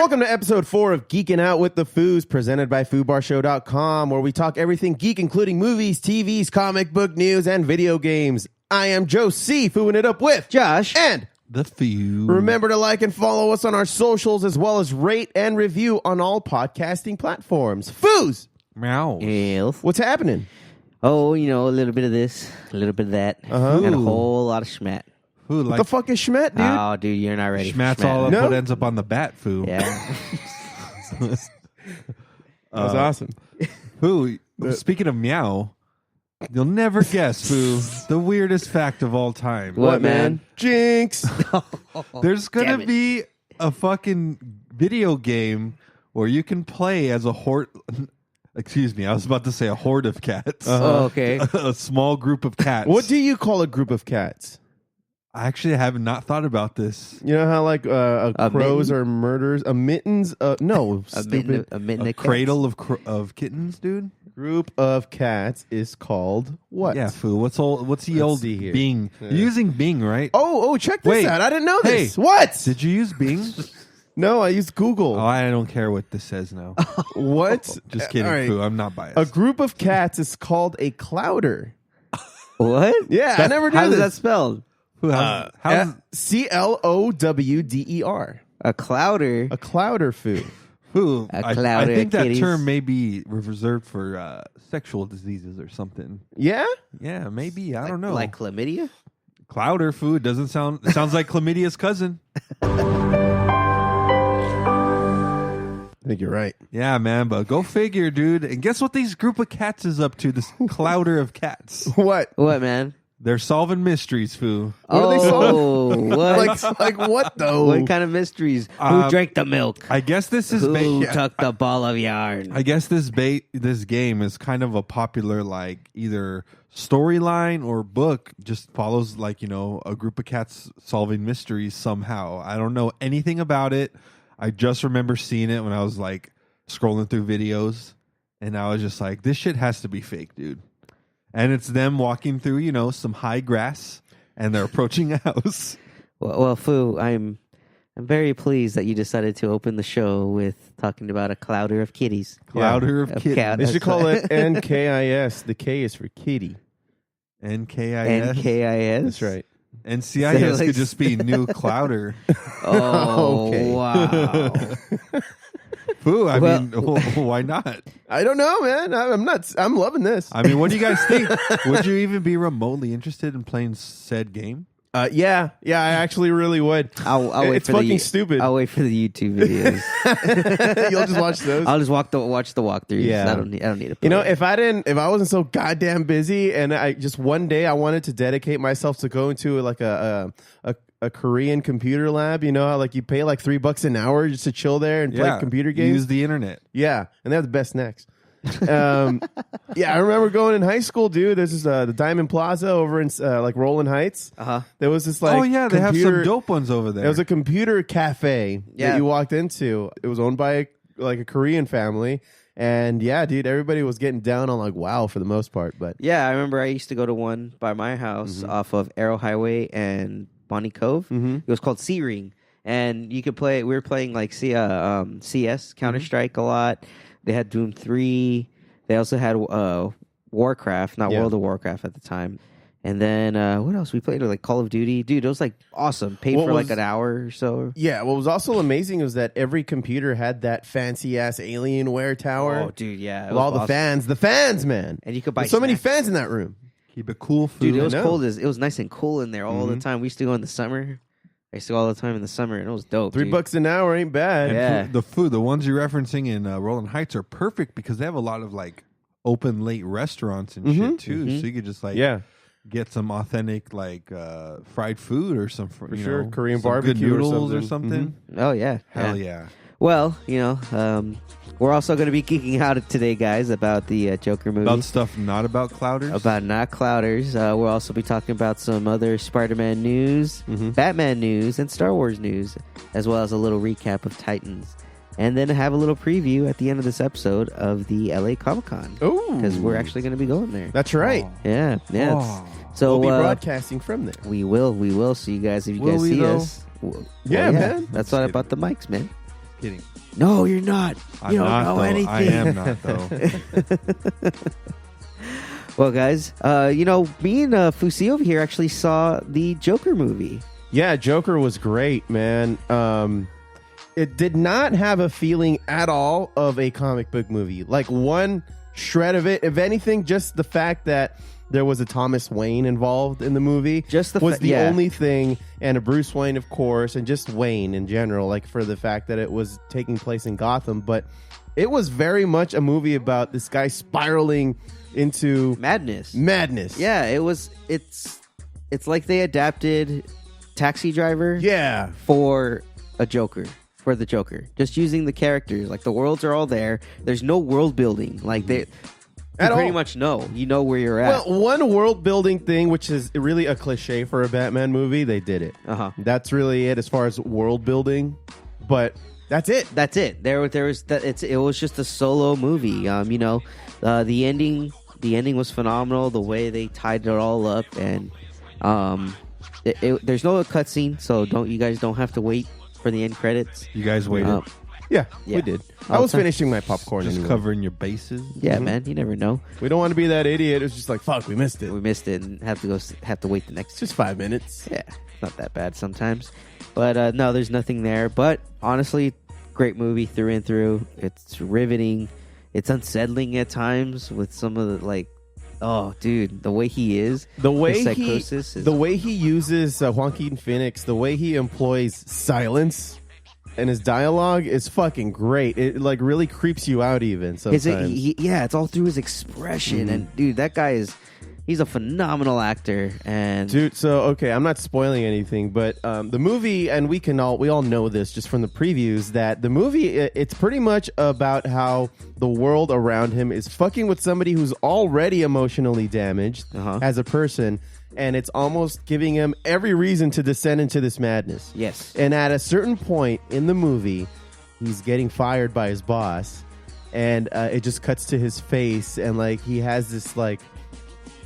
Welcome to episode 4 of Geeking Out with the Foos, presented by FoobarShow.com, where we talk everything geek, including movies, TVs, comic book news, and video games. I am Joe C, fooing it up with Josh and the Foos. Remember to like and follow us on our socials, as well as rate and review on all podcasting platforms. Foos! Meow. Elf. What's happening? Oh, you know, a little bit of this, a little bit of that, and a whole lot of schmat. Who, what the fuck is schmet, dude? Oh, dude, you're not ready. Schmat's for schmat. all up No? what ends up on the bat, Foo. Yeah. That was awesome. Foo, speaking of meow, you'll never guess, Foo, the weirdest fact of all time. What, man? Jinx! There's going Damn to it. be a fucking video game where you can play as a horde. Excuse me, I was about to say a horde of cats. Oh, okay. A small group of cats. What do you call a group of cats? I actually have not thought about this. You know how like crows mitten? are murderers? A mittens? No, stupid. A mitten A of cradle of kittens, dude? Group of cats is called what? Yeah, Foo. What's the Let's old see here. Bing? Yeah. You're using Bing, right? Oh, check this Wait. out. I didn't know this. Hey. What? Did you use Bing? No, I used Google. Oh, I don't care what this says now. What? Just kidding, All right. Foo. I'm not biased. A group of cats is called a clowder. What? Yeah, I never knew How is that this. spelled? Foo, how's Clowder. A clouder. A clowder food. Foo? A I cloud of think that kitties. term may be reserved for sexual diseases or something. Yeah? Yeah, maybe. I don't know. Like chlamydia? Clowder food doesn't sound. It sounds like chlamydia's cousin. I think you're right. Yeah, man. But go figure, dude. And guess what these group of cats is up to? This Clowder of Cats. What? What, man? They're solving mysteries, Foo. What are they Oh, what? like what though? What kind of mysteries? Who drank the milk? I guess this is Who took the ball of yarn? I guess this game is kind of a popular like either storyline or book. Just follows like a group of cats solving mysteries somehow. I don't know anything about it. I just remember seeing it when I was like scrolling through videos, and I was just like, this shit has to be fake, dude. And it's them walking through some high grass, and they're approaching a house. Well, Foo, I'm very pleased that you decided to open the show with talking about a clouder of kitties. Clowder of Of kittens. cat. They should call it NKIS. The K is for kitty. NKIS. NKIS? That's right. NCIS So, could just be new Clowder. Oh, Okay. wow. Foo, I Well- mean, why not? I don't know, man. I'm not. I'm loving this. I mean, what do you guys think? Would you even be remotely interested in playing said game? Yeah. I actually really would. I'll wait It's for fucking the, stupid. I'll wait for the YouTube videos. You'll just watch those. I'll just watch the walkthroughs. Yeah. I don't need to play. If I wasn't so goddamn busy, and I just one day I wanted to dedicate myself to going to like a Korean computer lab. You know how like you pay like $3 an hour just to chill there and play computer games. Use the internet. Yeah, and they have the best snacks. I remember going in high school, dude. There's this the Diamond Plaza over in like Roland Heights. There was this like They have some dope ones over there. There was a computer cafe Yeah. that you walked into. It was owned by a Korean family, and yeah, dude, everybody was getting down on like WoW for the most part. But Yeah, I remember I used to go to one by my house off of Arrow Highway and Bonnie Cove. It was called Sea Ring, and you could play. We were playing like CS, Counter Strike a lot. They had Doom 3. They also had Warcraft, not World of Warcraft at the time. And then what else? We played like Call of Duty. Dude, it was like awesome. Paid for like an hour or so. yeah, what was also amazing was that every computer had that fancy ass Alienware tower. Oh, dude, yeah. with all the fans, man. And you could buy There's so many snacks. fans in that room. Keep it cool, Foo. Dude, it was know. cold. It was nice and cool in there all the time. We used to go in the summer. I used to go all the time in the summer, and it was dope. dude. $3 an hour ain't bad. Yeah. The ones you're referencing in Roland Heights are perfect because they have a lot of like open late restaurants and shit too. So you could just like get some authentic like fried food or some for sure. Korean some good barbecue or noodles or something. something. Oh, yeah. Hell yeah. Well, we're also going to be geeking out today, guys, about the Joker movie. About stuff not about Clouders. About not Clouders. We'll also be talking about some other Spider-Man news, Batman news, and Star Wars news, as well as a little recap of Titans. And then have a little preview at the end of this episode of the LA Comic-Con. Oh, Because we're actually going to be going there. That's right. Yeah. Oh. So We'll be broadcasting from there. we will. So you guys, if you Will guys we, see though? us. Yeah, man. That's what about the mics, man. kidding. No, you're not. You don't know anything. I am not, though. Well, guys, me and Fusi over here actually saw the Joker movie. Yeah, Joker was great, man. It did not have a feeling at all of a comic book movie. Like one shred of it. If anything, just the fact that there was a Thomas Wayne involved in the movie was the only thing, and a Bruce Wayne, of course, and just Wayne in general, like for the fact that it was taking place in Gotham. But it was very much a movie about this guy spiraling into madness. Yeah, it's like they adapted Taxi Driver. Yeah, for the Joker, just using the characters. Like the worlds are all there. There's no world building. Like they pretty much know. You know where you're at. Well, one world building thing, which is really a cliche for a Batman movie, they did it. That's really it as far as world building. But that's it. There was it was just a solo movie. The ending was phenomenal. The way they tied it all up, and there's no cutscene, so you guys don't have to wait for the end credits. You guys waited. Yeah, we did. I was finishing my popcorn. Just covering your bases. Yeah, man. You never know. We don't want to be that idiot. It's just like, fuck, we missed it. And have to wait the next. It's just 5 minutes. Yeah, not that bad sometimes. But no, there's nothing there. But honestly, great movie through and through. It's riveting. It's unsettling at times with some of the oh, dude, the way he is, the way he uses Joaquin Phoenix, the way he employs silence. And his dialogue is fucking great. It really creeps you out even sometimes. It's all through his expression. And dude, that guy he's a phenomenal actor. And dude, so okay, I'm not spoiling anything, but the movie, and we all know this just from the previews, that the movie it's pretty much about how the world around him is fucking with somebody who's already emotionally damaged as a person. And it's almost giving him every reason to descend into this madness. Yes. And at a certain point in the movie, he's getting fired by his boss, and it just cuts to his face, and he has this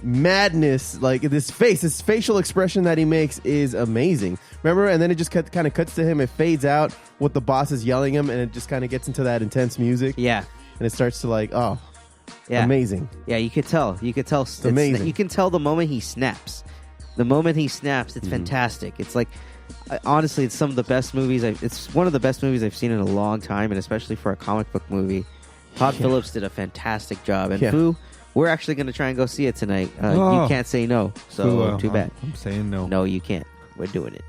madness, this facial expression that he makes is amazing. Remember? And then it just kind of cuts to him. It fades out what the boss is yelling him, and it just kind of gets into that intense music. Yeah. And it starts to yeah. Amazing. Yeah, you could tell. It's amazing. You can tell the moment he snaps. It's fantastic. It's honestly, it's some of the best movies. It's one of the best movies I've seen in a long time, and especially for a comic book movie. Todd Phillips did a fantastic job. And Foo, we're actually going to try and go see it tonight. You can't say no, so too bad. I'm saying no. No, you can't. We're doing it.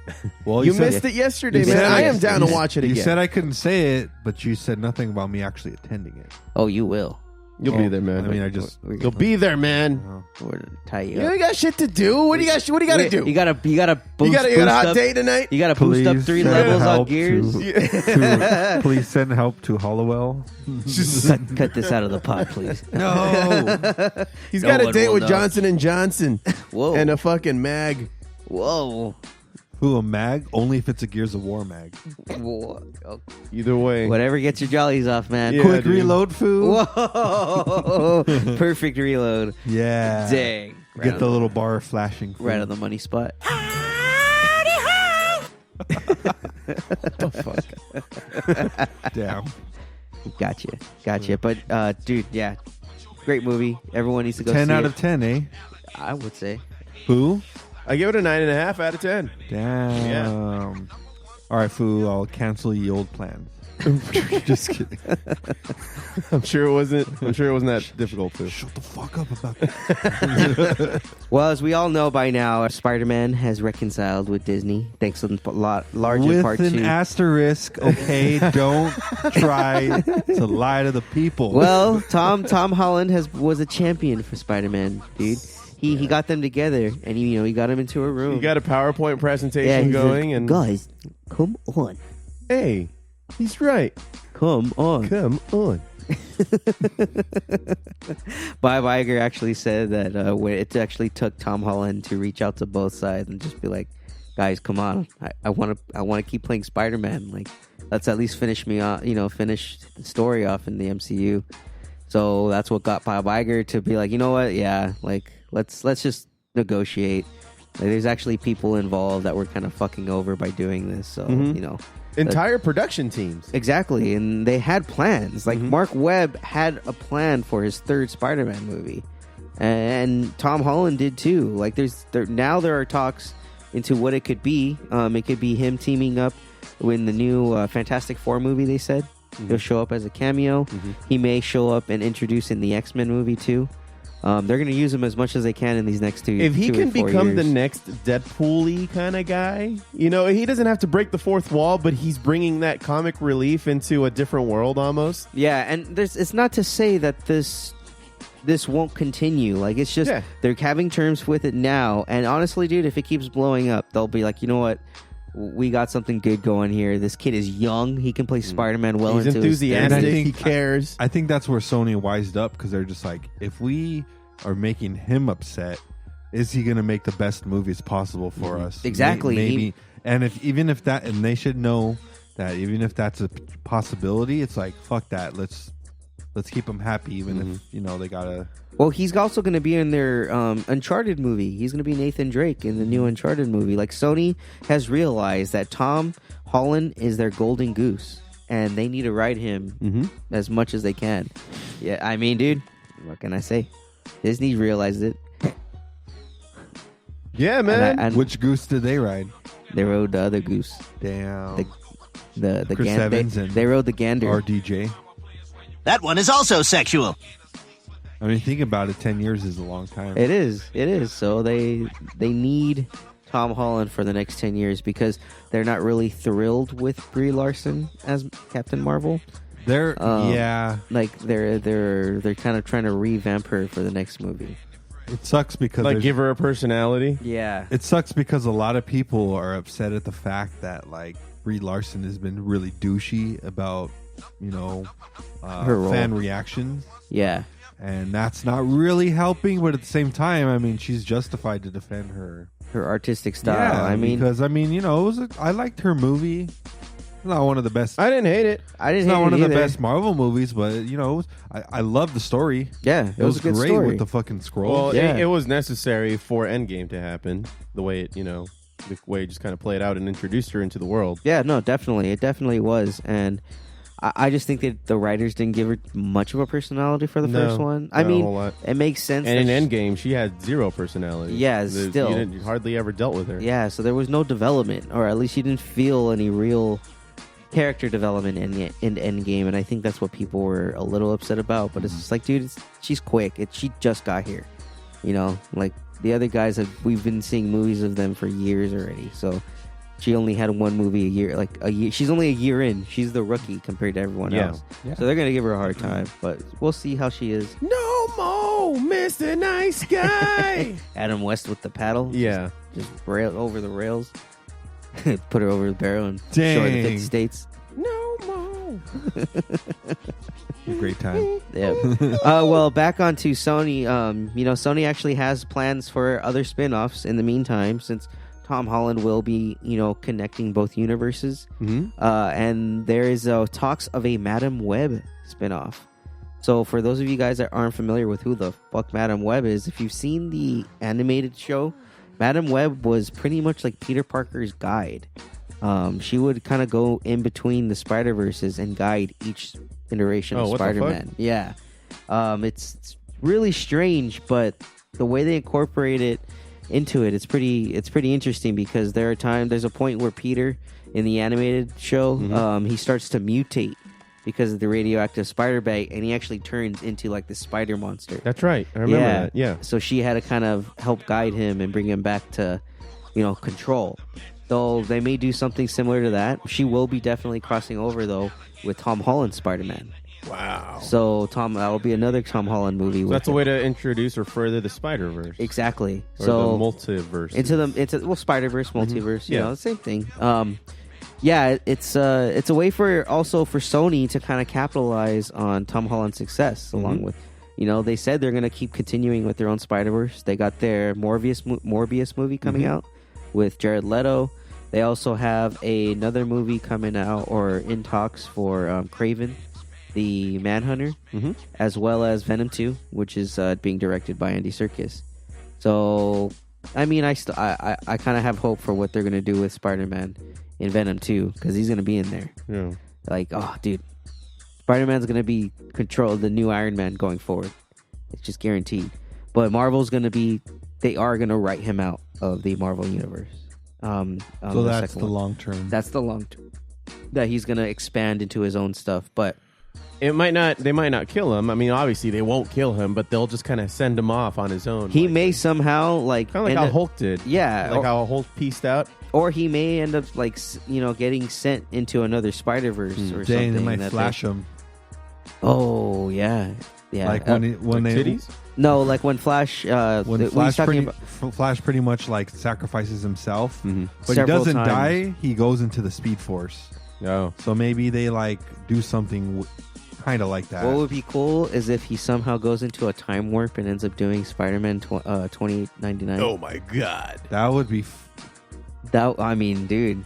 Well, you missed it yesterday, man. I am down to watch it again. You said I couldn't say it, but you said nothing about me actually attending it. Oh, you will. You'll be there, man. I mean, you'll be there, man. We're gonna tie you up. You got shit to do. What do you got to do? You gotta boost. You got a hot day tonight. You gotta boost up 3 levels on gears. Please send help to Hollowell. Cut this out of the pod, please. No. He's got a date with Johnson & Johnson. Whoa. And a fucking mag. Whoa. Who, a mag? Only if it's a Gears of War mag. Whoa. Either way. Whatever gets your jollies off, man. Yeah, quick reload, Foo. Whoa. Perfect reload. Yeah. Dang. Get the little bar flashing. Right on the money spot. What the fuck? Damn. Gotcha. But, dude, yeah. Great movie. Everyone needs to go see it. 10 out of 10, eh? I would say. Foo? I give it a 9.5 out of 10. Damn. Yeah. All right, Foo, I'll cancel ye old plans. Just kidding. I'm sure it wasn't that difficult to. Shut the fuck up about that. Well, as we all know by now, Spider-Man has reconciled with Disney. Thanks in large with part to an asterisk, okay? Don't try to lie to the people. Well, Tom Holland was a champion for Spider-Man, dude. He got them together, and he got them into a room. He got a PowerPoint presentation going, and guys, come on. Hey, he's right. Come on. Bob Iger actually said that it actually took Tom Holland to reach out to both sides and just be like, guys, come on, I want to keep playing Spider-Man. Let's at least finish finish the story off in the MCU. So that's what got Bob Iger to be like, you know what? Yeah, let's just negotiate. There's actually people involved that we're kind of fucking over by doing this. So, entire production teams. Exactly, and they had plans. Like Mark Webb had a plan for his third Spider-Man movie, and Tom Holland did too. Like now there are talks into what it could be. It could be him teaming up in the new Fantastic Four movie. They said he'll show up as a cameo. He may show up and introduce in the X-Men movie too. They're going to use him as much as they can in these next two. If he can become years. the next Deadpool-y kind of guy, he doesn't have to break the fourth wall, but he's bringing that comic relief into a different world almost. Yeah, and it's not to say that this won't continue. Like, it's just they're having terms with it now. And honestly, dude, if it keeps blowing up, they'll be like, you know what? We got something good going here. This kid is young. He can play Spider-Man well He's into enthusiastic. his He cares. I think that's where Sony wised up because they're just like, if we are making him upset, is he going to make the best movies possible for us? Exactly. Maybe. And and they should know that even if that's a possibility, it's like, fuck that. Let's keep him happy, even if they gotta. Well, he's also going to be in their Uncharted movie. He's going to be Nathan Drake in the new Uncharted movie. Like, Sony has realized that Tom Holland is their golden goose, and they need to ride him as much as they can. Yeah, I mean, dude, what can I say? Disney realized it. Yeah, man. And Which goose did they ride? they rode the other goose. Damn. The Chris Evans and they rode the gander. RDJ. That one is also sexual. I mean, think about it. 10 years is a long time. It is. So they need Tom Holland for the next 10 years because they're not really thrilled with Brie Larson as Captain Marvel. They're like they're kind of trying to revamp her for the next movie. It sucks because like give her a personality. Yeah. It sucks because a lot of people are upset at the fact that like Brie Larson has been really douchey about her role. fan reactions. Yeah. And that's not really helping, but at the same time, I mean, she's justified to defend her artistic style. Yeah, because I liked her movie. It's not one of the best. I didn't hate it. It's not one of the best Marvel movies, but I love the story. Yeah, it was a good great story. with the fucking scroll. Well, Yeah. it was necessary for Endgame to happen. The way it, the way it just kind of played out and introduced her into the world. Yeah, no, definitely, it definitely was, and I just think that the writers didn't give her much of a personality for the first one. I mean, a whole lot. it makes sense. And in Endgame, she had zero personality. Yeah, still. You hardly ever dealt with her. Yeah, so there was no development, or at least you didn't feel any real character development in Endgame, and I think that's what people were a little upset about. But it's just like, dude, she's quick. She just got here. Like the other guys, we've been seeing movies of them for years already. So she only had one movie a year. Like a year, she's only a year in. She's the rookie compared to everyone else. Yeah. So they're gonna give her a hard time, but we'll see how she is. No more Mr. Nice Guy. Adam West with the paddle. Yeah. Just rail over the rails. Put her over the barrel and show her the 50 states. No more. A great time. Yeah. Well, back onto Sony. Sony actually has plans for other spin-offs in the meantime, since Tom Holland will be, connecting both universes. And there is talks of a Madam Web spin-off. So for those of you guys that aren't familiar with who the fuck Madam Web is, if you've seen the animated show, Madam Web was pretty much like Peter Parker's guide. She would kind of go in between the Spider-Verses and guide each iteration of Spider-Man. Yeah. It's really strange, but the way they incorporate it into it, it's pretty interesting, because there's a point where Peter in the animated show, he starts to mutate because of the radioactive spider bite, and he actually turns into like the spider monster. That's right. I remember that. Yeah. So she had to kind of help guide him and bring him back to, control. Though they may do something similar to that. She will be definitely crossing over though with Tom Holland's Spider-Man. Wow. So that will be another Tom Holland movie. So that's a way to introduce or further the Spider-Verse. Exactly. Or so the multiverse. Into Spider-Verse, multiverse, Yeah. same thing. It's a way for Sony to kind of capitalize on Tom Holland's success, along with, they said they're going to keep continuing with their own Spider-Verse. They got their Morbius movie coming out with Jared Leto. They also have another movie coming out or in talks for Kraven the Manhunter, as well as Venom 2, which is being directed by Andy Serkis. So, I mean, I kind of have hope for what they're going to do with Spider-Man in Venom 2 because he's gonna be in there. Yeah. Like, oh, dude, Spider-Man's gonna be the new Iron Man going forward. It's just guaranteed. But Marvel's gonna be. They are gonna write him out of the Marvel universe. So that's the long term. That's the long term. That he's gonna expand into his own stuff, but. They might not kill him. I mean, obviously they won't kill him, but they'll just kind of send him off on his own. He may somehow kind of like how Hulk did. Yeah, like how Hulk pieced out. Or he may end up getting sent into another Spider-Verse or something. They might flash him. Oh yeah. Like when they titties. No, like when Flash. Flash pretty much like sacrifices himself, but he doesn't die. He goes into the Speed Force. Oh, so maybe they like do something kind of like that. What would be cool is if he somehow goes into a time warp and ends up doing Spider-Man 2099. Oh my god, that would be. I mean, dude,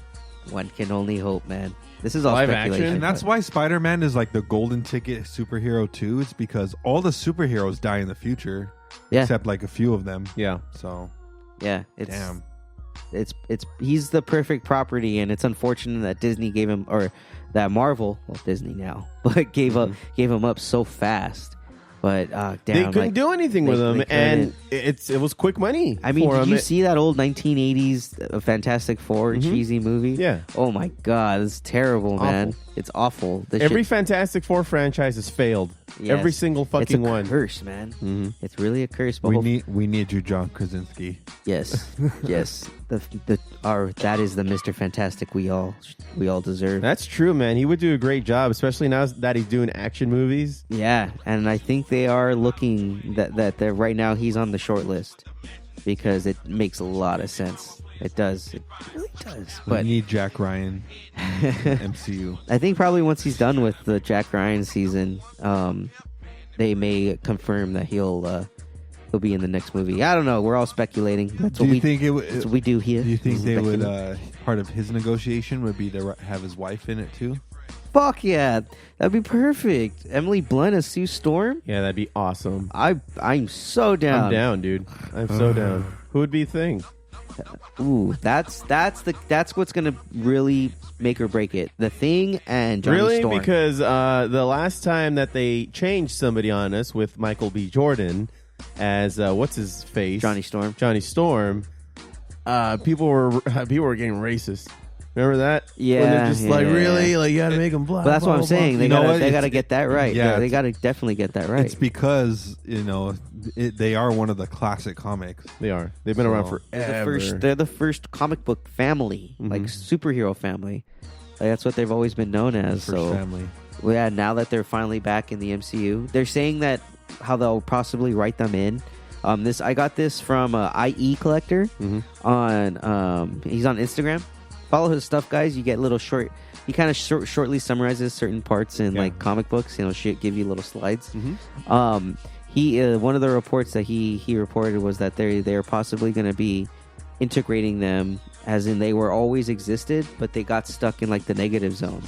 one can only hope, man. This is all live speculation, action, and that's why Spider-Man is like the golden ticket superhero too. It's because all the superheroes die in the future, except like a few of them. Yeah. So, yeah, he's the perfect property, and it's unfortunate that Disney gave him, or that Marvel, well, Disney now, but gave him up so fast. But damn, they couldn't do anything with him, and it was quick money. I mean, did you see that old 1980s Fantastic Four cheesy movie? Yeah. Oh my god, it's terrible, man. It's awful. Every Fantastic Four franchise has failed. Yes. Every single fucking one. It's a curse, man. It's really a curse. But we need you, John Krasinski. Yes, yes. That is the Mr. Fantastic we all deserve. That's true, man. He would do a great job, especially now that he's doing action movies. Yeah, and I think they are looking that right now he's on the short list because it makes a lot of sense. It does. It really does. But we need Jack Ryan in MCU. I think probably once he's done with the Jack Ryan season, they may confirm that he'll be in the next movie. I don't know. We're all speculating. That's what we do here. Do you think they would part of his negotiation would be to have his wife in it too? Fuck yeah, that'd be perfect. Emily Blunt as Sue Storm. Yeah, that'd be awesome. I'm so down. I'm down, dude. I'm so down. Who would be Thing? Ooh, that's what's gonna really make or break it. The Thing and Johnny Storm. Because the last time that they changed somebody on us with Michael B. Jordan as what's his face, Johnny Storm. People were getting racist. Remember that? Yeah. When they're just really, like, you gotta make them black. But that's what I'm saying. They gotta get that right. Yeah, they gotta definitely get that right. It's because they are one of the classic comics. They are. They've been around forever. They're the first comic book family, like superhero family. Like, that's what they've always been known as. First family. Well, yeah. Now that they're finally back in the MCU, they're saying that how they'll possibly write them in. I got this from IE Collector on. He's on Instagram. Follow his stuff, guys. You get little short. He kind of shortly summarizes certain parts in like comic books. Give you little slides. He one of the reports that he reported was that they're possibly going to be integrating them, as in they were always existed, but they got stuck in like the negative zone,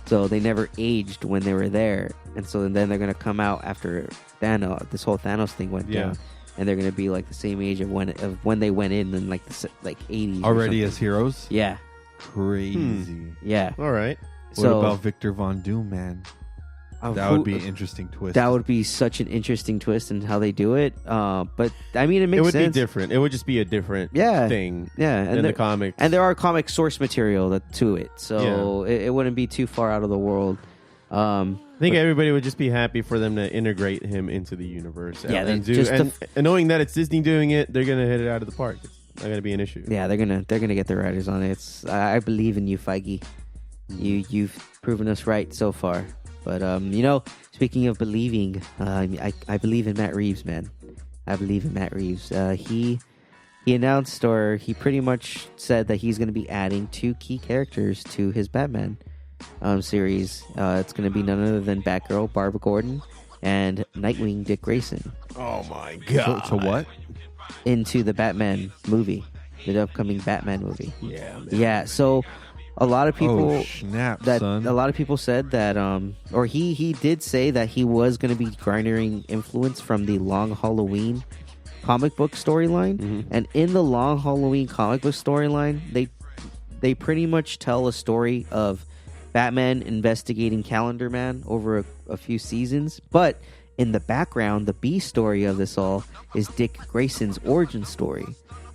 so they never aged when they were there, and so then they're going to come out after Thanos. This whole Thanos thing went down. And they're going to be like the same age of when they went in like the 80s. Already as heroes? Yeah. Crazy. Yeah. All right. What about Victor Von Doom, man? That would be an interesting twist. That would be such an interesting twist in how they do it. But I mean, it makes sense. It would be different. It would just be a different thing. Yeah. In the comics. And there are comic source material to it, so it wouldn't be too far out of the world. I think everybody would just be happy for them to integrate him into the universe. Yeah, and knowing that it's Disney doing it, they're gonna hit it out of the park. It's not gonna be an issue. Yeah, they're gonna get their writers on it. I believe in you, Feige. You've proven us right so far. But speaking of believing, I believe in Matt Reeves, man. I believe in Matt Reeves. He announced, or he pretty much said that he's going to be adding 2 key characters to his Batman series. It's going to be none other than Batgirl, Barbara Gordon, and Nightwing, Dick Grayson. Oh my god! To what? Into the Batman movie, the upcoming Batman movie. Yeah, man. Yeah. So a lot of people, a lot of people said that, or he did say that he was going to be garnering influence from the Long Halloween comic book storyline, and in the Long Halloween comic book storyline, they pretty much tell a story of Batman investigating Calendar Man over a few seasons, but in the background, the B story of this all is Dick Grayson's origin story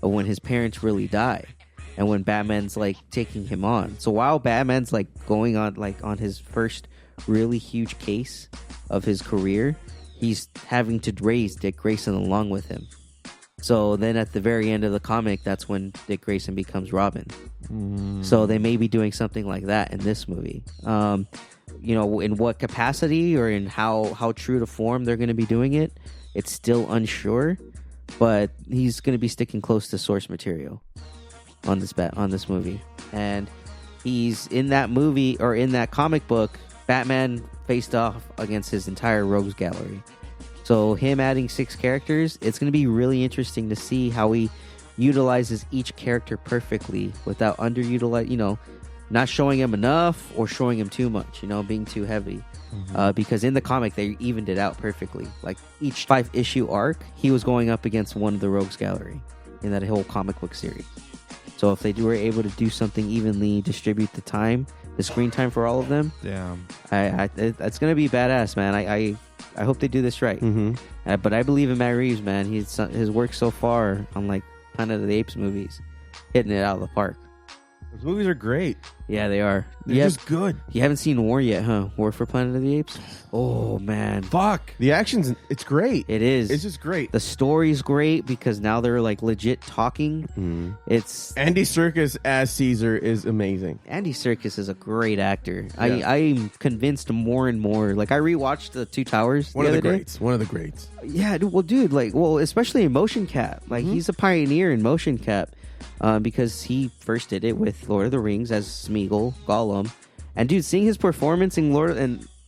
of when his parents really die and when Batman's like taking him on. So while Batman's like going on like on his first really huge case of his career, he's having to raise Dick Grayson along with him. So then at the very end of the comic, that's when Dick Grayson becomes Robin. So they may be doing something like that in this movie. In what capacity or in how true to form they're going to be doing it, it's still unsure. But he's going to be sticking close to source material on this movie, and he's in that movie or in that comic book. Batman faced off against his entire rogues gallery. So him adding 6 characters, it's going to be really interesting to see how he utilizes each character perfectly without not showing him enough or showing him too much, being too heavy. Because in the comic, they evened it out perfectly. Like each 5-issue arc, he was going up against one of the rogues gallery in that whole comic book series. So if they were able to do something evenly, distribute the screen time for all of them, damn, it's going to be badass, man. I hope they do this right. But I believe in Matt Reeves, man. His work so far on like Planet of the Apes movies, hitting it out of the park. Those movies are great. Yeah, they are. They're just good. You haven't seen War yet, huh? War for Planet of the Apes? Oh, man. Fuck. The action's, it's great. It is. It's just great. The story's great because now they're like legit talking. It's Andy Serkis as Caesar is amazing. Andy Serkis is a great actor. Yeah. I'm convinced more and more. Like I rewatched the Two Towers One of the other day. greats. One of the greats. Yeah, dude, especially in motion cap. Like he's a pioneer in motion cap. Because he first did it with Lord of the Rings as Smeagol, Gollum. And dude, seeing his performance in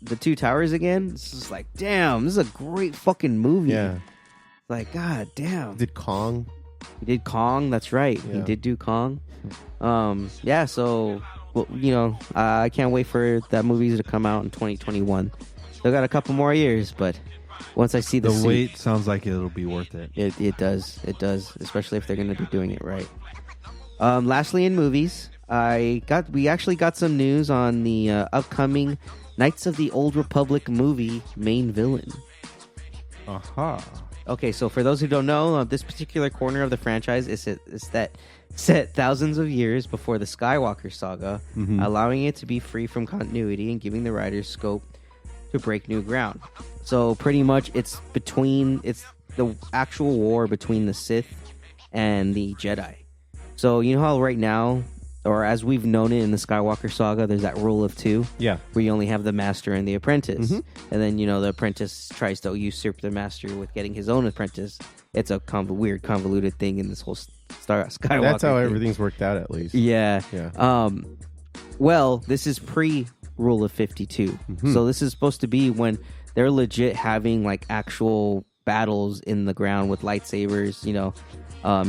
the Two Towers again, it's just like, damn, this is a great fucking movie. Yeah. Like, god damn. Did Kong. He did Kong, that's right. Yeah. He did do Kong. So, I can't wait for that movie to come out in 2021. Still got a couple more years, but once I see the suit, wait sounds like it'll be worth it. It does, especially if they're going to be doing it right. Lastly, in movies, we actually got some news on the upcoming Knights of the Old Republic movie main villain. Okay, so for those who don't know, this particular corner of the franchise is set thousands of years before the Skywalker saga, allowing it to be free from continuity and giving the writers scope to break new ground. So pretty much it's the actual war between the Sith and the Jedi. So you know how right now, or as we've known it in the Skywalker saga, there's that rule of 2. Yeah. Where you only have the master and the apprentice. And then, the apprentice tries to usurp the master with getting his own apprentice. It's a weird, convoluted thing in this whole Skywalker That's how thing. everything's worked out, at least. Yeah. Yeah. Well, this is pre-rule of 52. So this is supposed to be when they're legit having like actual battles in the ground with lightsabers,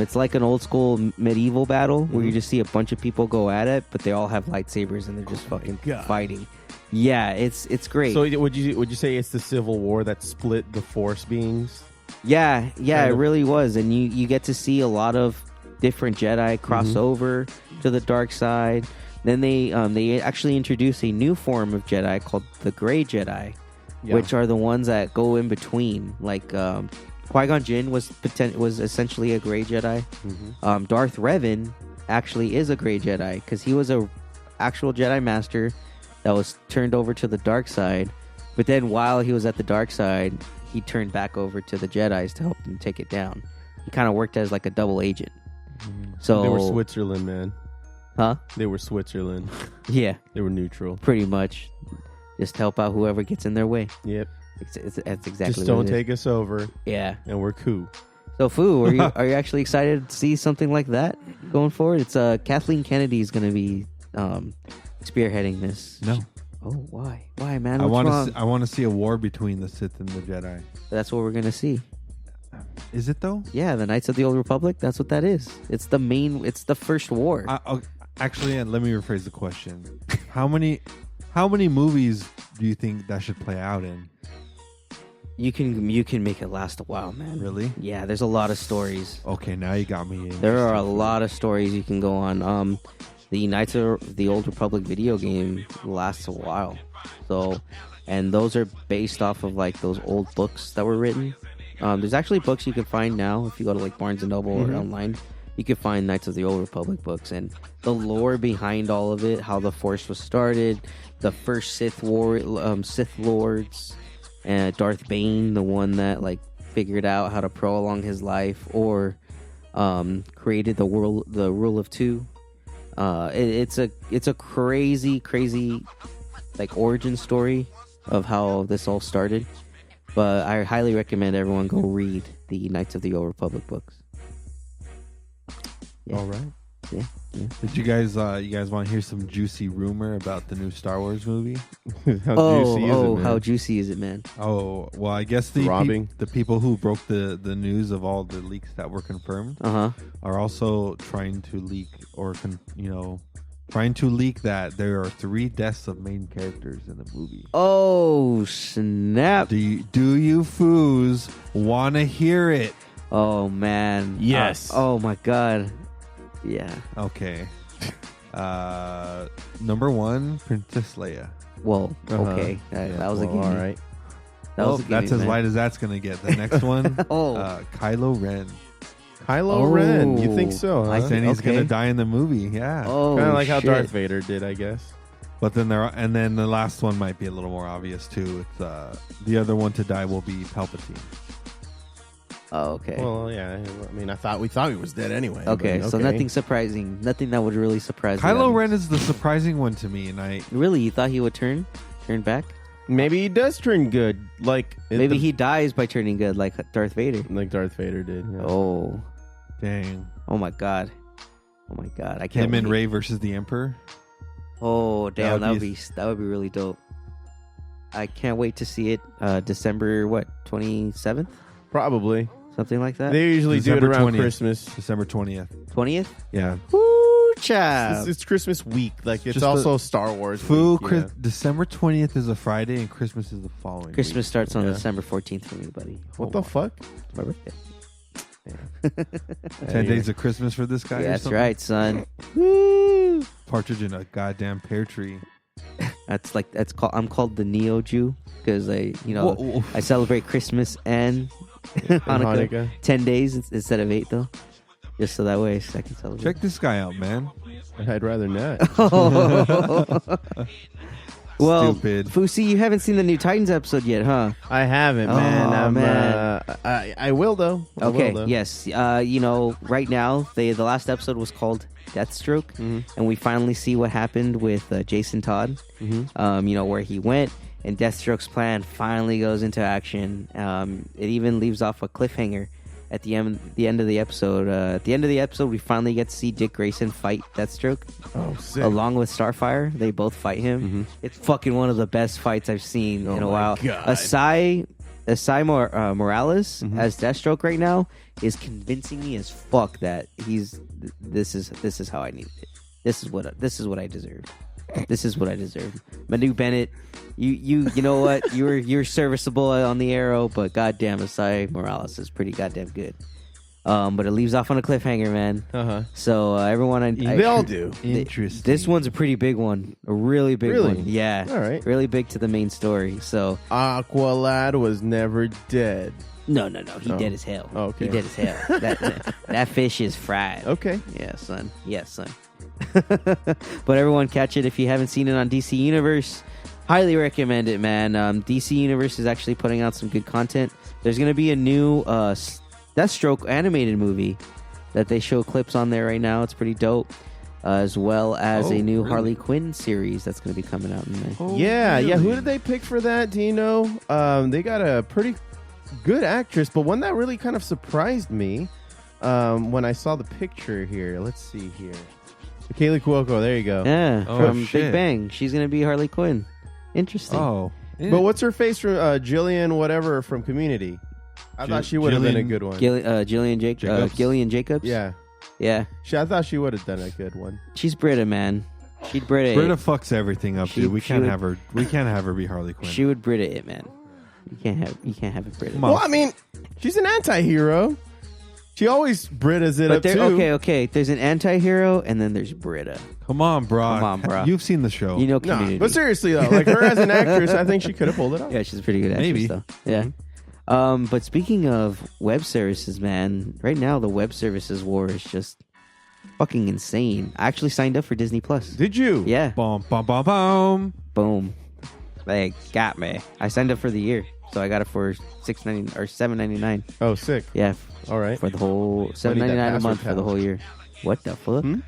it's like an old school medieval battle where you just see a bunch of people go at it, but they all have lightsabers and they're just fucking fighting. Yeah, it's great. So would you say it's the Civil War that split the Force beings? Yeah, it really was, and you get to see a lot of different Jedi cross over to the dark side. Then they actually introduce a new form of Jedi called the Gray Jedi, which are the ones that go in between, like. Qui-Gon Jinn was essentially a Gray Jedi. Darth Revan actually is a Gray Jedi because he was a actual Jedi Master that was turned over to the dark side. But then while he was at the dark side, he turned back over to the Jedis to help them take it down. He kind of worked as like a double agent. So they were Switzerland, man. Huh? They were Switzerland. Yeah. They were neutral. Pretty much. Just help out whoever gets in their way. Yep. That's exactly just don't take us over. Yeah. And we're cool. So, Foo, are you actually excited to see something like that going forward? It's Kathleen Kennedy is going to be spearheading this. No. Oh, why? Why, man? I What's wrong? I want to see a war between the Sith and the Jedi. That's what we're going to see. Is it though? Yeah, the Knights of the Old Republic. That's what that is. It's the first war. Actually, and let me rephrase the question. How many movies do you think that should play out in? You can make it last a while, man. Really? Yeah, there's a lot of stories. Okay, now you got me in. There are a lot of stories you can go on. the Knights of the Old Republic video game lasts a while. So, and those are based off of like those old books that were written. There's actually books you can find now if you go to like Barnes and Noble or online. You can find Knights of the Old Republic books and the lore behind all of it, how the Force was started, the first Sith Lords, and Darth Bane, the one that like figured out how to prolong his life or created the rule of two. It's a crazy like origin story of how this all started. But I highly recommend everyone go read the Knights of the Old Republic books. Yeah. All right. Yeah. Did you guys want to hear some juicy rumor about the new Star Wars movie? How juicy is it, man? Oh, well, I guess the people who broke the news of all the leaks that were confirmed are also trying to leak that there are 3 deaths of main characters in the movie. Oh, snap. Do you Foos want to hear it? Oh, man. Yes. Oh, my God. Yeah. Okay. Number 1, Princess Leia. Whoa. Okay. That was a gimme. All right. That's as light as that's going to get. The next one, Kylo Ren. Kylo Ren. You think so? Huh? I think he's going to die in the movie. Yeah. Oh, kind of like how Darth Vader did, I guess. But then then the last one might be a little more obvious too. It's the other one to die will be Palpatine. Oh, okay. Well, yeah. I mean, we thought he was dead anyway. Okay, so nothing surprising. Nothing that would really surprise me. Kylo Ren is the surprising one to me, and really, you thought he would turn back? Maybe he does turn good, like maybe he dies by turning good, like Darth Vader, like Darth Vader did. Yeah. Oh, dang! Oh my god! I can't. Him and Rey versus the Emperor. Oh damn! That would be really dope. I can't wait to see it. December 27th? Probably. Something like that. They usually December do it around 20th. Christmas. December 20th. 20th? Yeah. Woo, child. It's Christmas week. Like, it's Just also Star Wars week. Yeah. December 20th is a Friday, and Christmas is the following Christmas week. starts on December 14th for me, buddy. What the fuck? It's my birthday. 10 days of Christmas for this guy? Yeah, or that's something? right, son. Woo! Partridge in a goddamn pear tree. I'm called the Neo Jew because I celebrate Christmas and Hanukkah 10 days instead of 8 though, just so that way I can celebrate. Check this guy out, man. I'd rather not. Well, Stupid. Foosy, you haven't seen the new Titans episode yet, huh? I haven't, man. Man. I will though. Yes. Right now the last episode was called Deathstroke, and we finally see what happened with Jason Todd. Where he went, and Deathstroke's plan finally goes into action. It even leaves off a cliffhanger at the end of the episode. At the end of the episode, we finally get to see Dick Grayson fight Deathstroke. Oh, sick. Along with Starfire. They both fight him. It's fucking one of the best fights I've seen in a while. God. Asai Morales as Deathstroke right now is convincing me as fuck that this is how I need it. This is what I deserve. This is what I deserve. Manu Bennett, you know what? You're serviceable on the Arrow, but goddamn, Asai Morales is pretty goddamn good. But it leaves off on a cliffhanger, man. So everyone, they all do. Interesting. This one's a pretty big one, a really big one. Yeah, all right, really big to the main story. So Aqualad was never dead. No, he dead as hell. Oh, okay, he dead as hell. that fish is fried. Okay, yeah, son. But everyone, catch it if you haven't seen it on DC Universe. Highly recommend it, man. DC Universe is actually putting out some good content. There's going to be a new Deathstroke animated movie that they show clips on there right now. It's pretty dope. As well as a new Harley Quinn series that's going to be coming out in May. Yeah. Who did they pick for that? Do you know? They got a pretty good actress, but one that really kind of surprised me when I saw the picture here. Let's see here. Kailey Cuoco, there you go. Yeah, from Big Bang. She's going to be Harley Quinn. Interesting. Oh. Yeah. But what's her face from Jillian whatever from Community? I thought she would have been a good one. Gillian Jacobs? Yeah. I thought she would have done a good one. She's Brita, man. She'd Brita Brita fucks everything up, dude. We can't have her be Harley Quinn. She would Brita it, man. You can't have it Brita. Well, I mean, she's an anti-hero. She always Britta's it But up too. okay. There's an anti-hero, and then there's Britta. Come on, bro. You've seen the show. You know No, Community. but seriously though, like her as an actress, I think she could have pulled it off. Yeah, she's a pretty good actress, Maybe. though. Yeah. But speaking of web services, man, right now the web services war is just fucking insane. I actually signed up for Disney Plus. Did you? Yeah. Boom, boom, boom, boom. Boom. They got me. I signed up for the year, so I got it for $6.99 or $7.99. Oh, sick. Yeah, All right. for the whole $7.99 a month for the whole year. What the fuck? You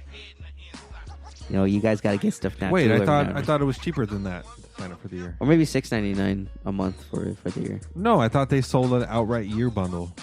know, you guys got to get stuff now. Wait, too, I every now thought and I then. thought it was cheaper than that to sign up for the year. Or maybe $6.99 a month for the year. No, I thought they sold an outright year bundle.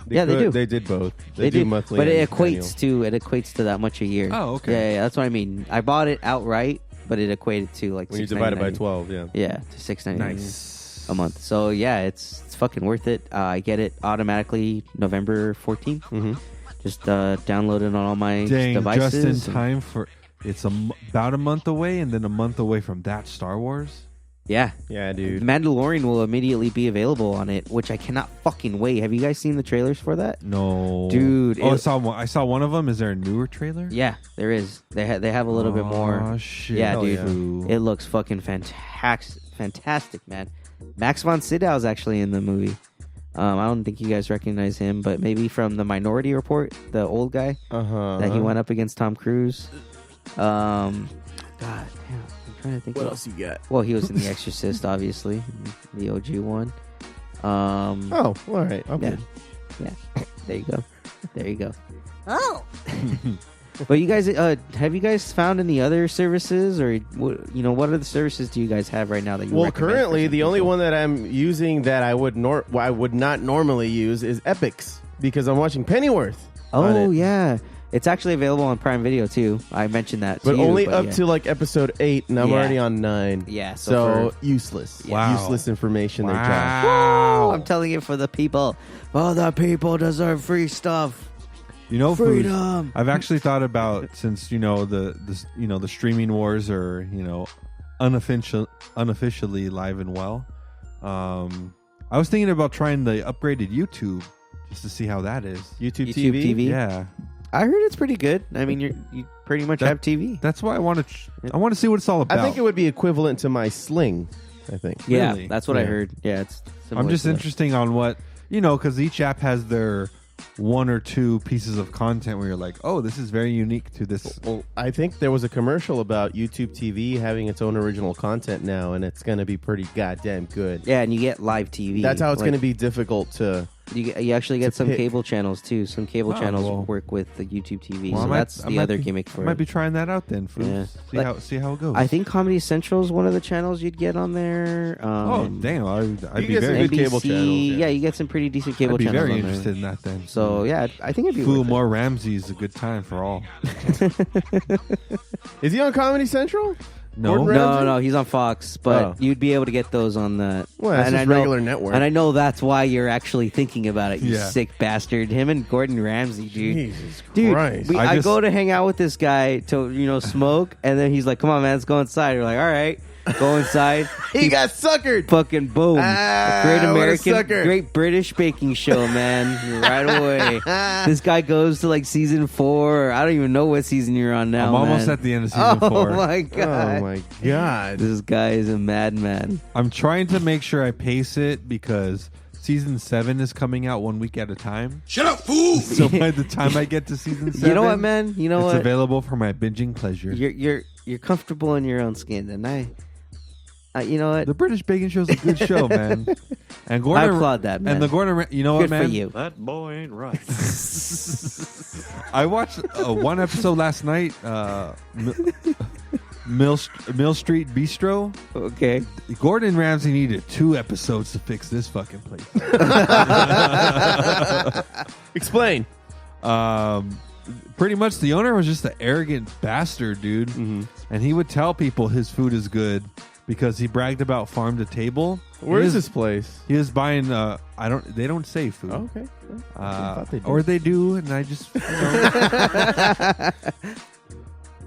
Yeah, they do. They did both. They do do, monthly, but it and equates to that much a year. Oh, okay. Yeah, that's what I mean. I bought it outright, but it equated to like when you divide it by $6.99. 12. Yeah. Yeah, to $6.99 Nice. a month. So yeah, it's fucking worth it. I get it automatically November 14th. Mm-hmm. Just download it on all my Dang, devices. just in time for it's about a month away, and then a month away from that Star Wars. Yeah, Yeah, dude. Mandalorian will immediately be available on it, which I cannot fucking wait. Have you guys seen the trailers for that? No, Dude, Oh, it- I saw one of them. Is there a newer trailer? Yeah, there is. They have a little bit more. Oh shit! Yeah, Hell dude. yeah. Ooh. It looks fucking fantastic, man. Max von Sydow is actually in the movie. I don't think you guys recognize him, but maybe from the Minority Report, the old guy that he went up against Tom Cruise. God damn, I'm trying to think. What else you got? Well, he was in The Exorcist, obviously, the OG one. Oh, all right. Okay. Yeah. There you go. Oh. But you guys, have you guys found any other services, or what other services do you guys have right now that you? Well, recommend for currently some the only people? one that I'm using that I would not normally use is Epics because I'm watching Pennyworth. on Oh it. yeah, it's actually available on Prime Video too. I mentioned that, But to you, only but up yeah. to like episode 8, and I'm Yeah. already on 9. Yeah, So useless. Wow. Useless information they drop. Wow. I'm telling it for the people. Oh, the people deserve free stuff. You know, Foos, Freedom. I've actually thought about, since the streaming wars are unofficially live and well. I was thinking about trying the upgraded YouTube just to see how that is. YouTube YouTube TV. TV. Yeah, I heard it's pretty good. I mean, you pretty much have TV. that's why I want to. I want to see what it's all about. I think it would be equivalent to my Sling. I think. Yeah, Really? that's what I Yeah. heard. Yeah, it's. Similar I'm just to that. interesting on what because each app has their one or two pieces of content where you're like, oh, this is very unique to this. Well, I think there was a commercial about YouTube TV having its own original content now, and it's going to be pretty goddamn good. Yeah, and you get live TV. That's how it's Like, going to be difficult to. You actually get to some pick. cable channels too. Some cable Oh, channels well. work with the YouTube TV, Well, so that's I the might other be- gimmick I for might it. be trying that out then. Foos. Yeah. See how it goes. I think Comedy Central is one of the channels you'd get on there. Oh damn! I'd You be get some very, good cable channels, yeah. You get some pretty decent cable I'd be channels very on there. interested in that then. So yeah, I think it'd be Fool worth it. more Ramsay is a good time for all. Is he on Comedy Central? No, Gordon Ramsay? No, he's on Fox, but Oh. you'd be able to get those on that. Well, that's And just I know- regular network. And I know that's why you're actually thinking about it, you Yeah. sick bastard. Him and Gordon Ramsay, dude. Jesus Dude, Christ. I I just- go to hang out with this guy to smoke, and then he's like, "Come on, man, let's go inside." We're like, "All right, go inside." he got suckered. Fucking boom! Ah, Great what a American, sucker. Great British baking show, man! Right away. This guy goes to like season 4. I don't even know what season you're on now. I'm almost man. at the end of season 4. Oh my god! Oh my god. This guy is a madman. I'm trying to make sure I pace it because season 7 is coming out 1 week at a time. Shut up, fool! So by the time I get to season 7, You know what, man? You know it's what? available for my binging pleasure. You're comfortable in your own skin, and you know what? The British Baking Show is a good show, man. And I Gordon, applaud that, man. And the Gordon, you know what, Good man? for you. That boy ain't right. I watched one episode last night. Mill Street Bistro. Okay. Gordon Ramsay needed 2 episodes to fix this fucking place. Explain. Pretty much, the owner was just an arrogant bastard, dude. Mm-hmm. And he would tell people his food is good because he bragged about farm to table. Where He is was- this place? He was buying. They don't say food. Oh, okay. I thought they did. Or they do, and I just.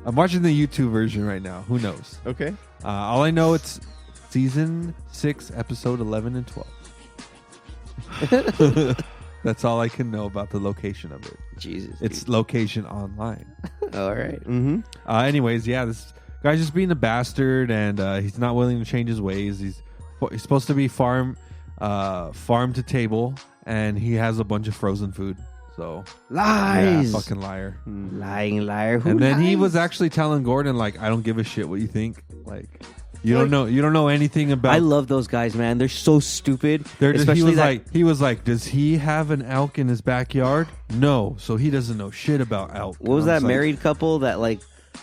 I'm watching the YouTube version right now. Who knows? Okay. All I know, it's season 6, episode 11 and 12. That's all I can know about the location of it. Jesus. It's location online. All right. Mm-hmm. Anyways, yeah, this guy's just being a bastard, and he's not willing to change his ways. He's supposed to be farm to table, and he has a bunch of frozen food. So Lies. yeah, fucking liar. Lying liar. Who And then he lies? was actually telling Gordon, like, I don't give a shit what you think. Like, you don't know anything about. I love those guys, man. They're so stupid. He was like, does he have an elk in his backyard? No, so he doesn't know shit about elk. What was And I that like, married couple that like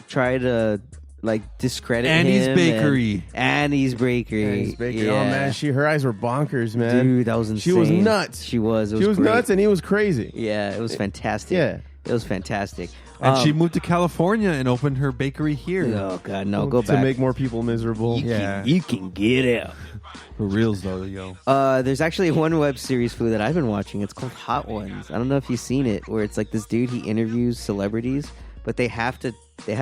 tried to like discredit Annie's him? Bakery. Annie's Bakery. Yeah. Oh man, her eyes were bonkers, man. Dude, that was insane. She was nuts. She was. She was great. nuts, and he was crazy. Yeah, it was fantastic. Yeah. It was fantastic. And she moved to California and opened her bakery here. Oh God, no! Go to back. make more people miserable. You can get out. For reals though, yo. There's actually one web series food that I've been watching. It's called Hot Ones. I don't know if you've seen it, where it's like this dude, he interviews celebrities, but they have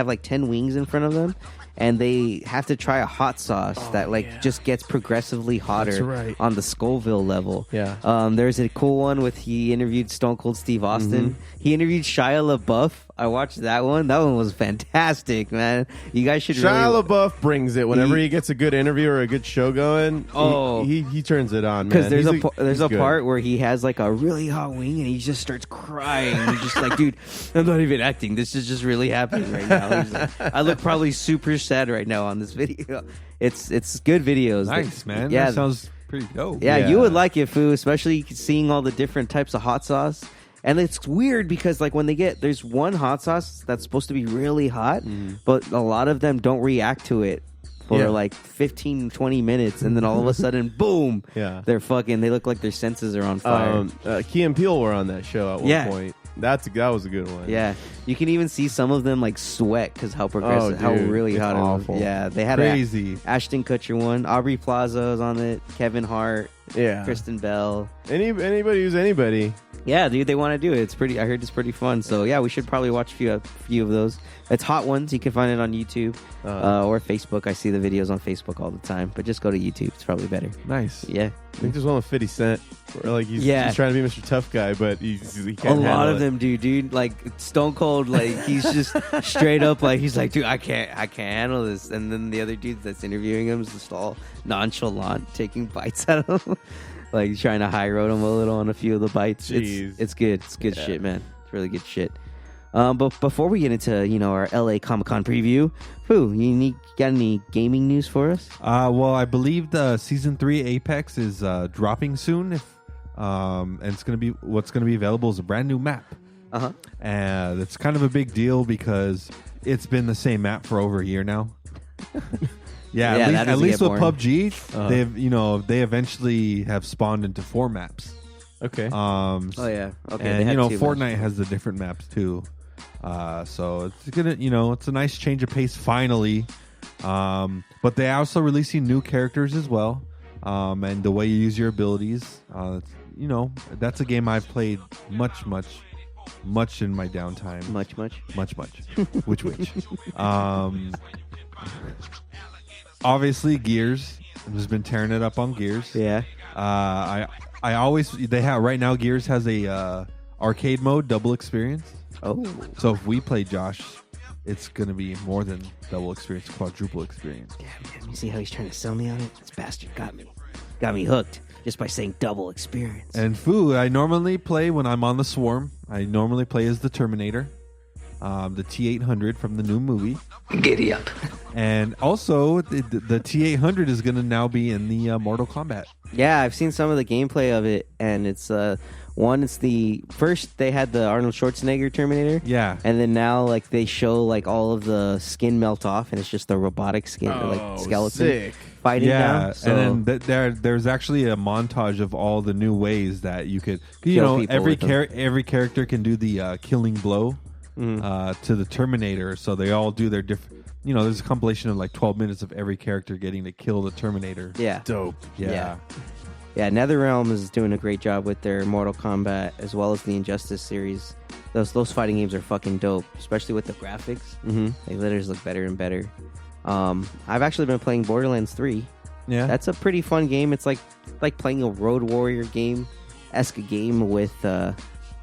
like 10 wings in front of them, and they have to try a hot sauce that just gets progressively hotter. That's right. On the Scoville level. Yeah. There's a cool one with he interviewed Stone Cold Steve Austin. He interviewed Shia LaBeouf. I watched that one. That one was fantastic, man. You guys should Shia really... LaBeouf brings it whenever he gets a good interview or a good show going. Oh. he turns it on, man. Because there's He's a good. part where he has like a really hot wing and he just starts crying. He's just like, dude, I'm not even acting. This is just really happening right now. He's like, I look probably super sad right now on this video. It's good videos. Nice, man. Yeah, That sounds pretty dope. yeah, you would like it, Foo, especially seeing all the different types of hot sauce. And it's weird because like when there's one hot sauce that's supposed to be really hot, but a lot of them don't react to it for like 15, 20 minutes, and then all of a sudden, boom, they look like their senses are on fire. Key and Peele were on that show at one point. That was a good one. Yeah, you can even see some of them like sweat because how progressive, how really hot it was. awful. Yeah, they had Crazy. Ashton Kutcher one, Aubrey Plaza was on it, Kevin Hart, Kristen Bell. Anybody who's anybody. Yeah, dude, they want to do it. It's pretty. I heard it's pretty fun. So yeah, we should probably watch a few of those. It's Hot Ones. You can find it on YouTube or Facebook. I see the videos on Facebook all the time, but just go to YouTube. It's probably better. Nice. Yeah, I think there's one with 50 Cent. Where, like he's trying to be Mr. Tough Guy, but he can't. A lot handle of them do, dude. Like Stone Cold, like he's just straight up, like he's like, dude, I can't handle this. And then the other dude that's interviewing him is just all nonchalant, taking bites out of him. Like trying to high road him a little on a few of the bites. It's good. It's good shit, man. It's really good shit. But before we get into our LA Comic-Con preview, you got any gaming news for us? Well, I believe the season 3 Apex is dropping soon. And it's what's gonna be available is a brand new map. And it's kind of a big deal because it's been the same map for over a year now. At least with PUBG, they eventually have spawned into 4 maps. Okay. Okay. And Fortnite has the different maps too. So it's gonna, it's a nice change of pace finally. But they're also releasing new characters as well. And the way you use your abilities. That's a game I've played much in my downtime. Much. Which. Obviously, Gears. I've just been tearing it up on Gears. Yeah. Right now Gears has a arcade mode, double experience. Oh. So if we play Josh, it's gonna be more than double experience, quadruple experience. Damn, man. You see how he's trying to sell me on it? This bastard got me hooked just by saying double experience. And I normally play when I'm on the Swarm. I normally play as the Terminator. The T-800 from the new movie. Giddy up. And also, the T-800 is going to now be in the Mortal Kombat. Yeah, I've seen some of the gameplay of it, and it's first they had the Arnold Schwarzenegger Terminator. Yeah. And then now, like, they show, like, all of the skin melt off, and it's just the robotic skin, skeleton sick. fighting now. So, and then there's actually a montage of all the new ways that you could, every character can do the killing blow. To the Terminator, so they all do their different. There's a compilation of like 12 minutes of every character getting to kill the Terminator. Yeah, dope. Yeah. NetherRealm is doing a great job with their Mortal Kombat as well as the Injustice series. Those fighting games are fucking dope, especially with the graphics. They literally look better and better. I've actually been playing Borderlands 3. Yeah, that's a pretty fun game. It's like playing a Road Warrior game. esque game with a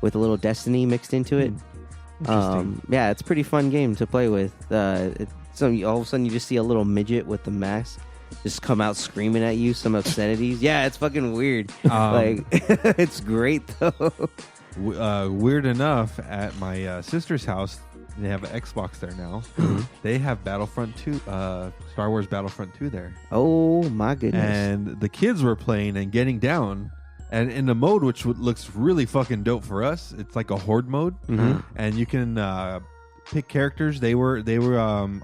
little Destiny mixed into it. Yeah, it's a pretty fun game to play with. So all of a sudden you just see a little midget with the mask just come out screaming at you some obscenities. Yeah, it's fucking weird. It's great though. Weird enough, at my sister's house, they have an Xbox there now. They have Battlefront 2, Star Wars Battlefront 2 there. Oh my goodness! And the kids were playing and getting down, and in the mode which looks really fucking dope for us. It's like a horde mode, and you can pick characters. They were.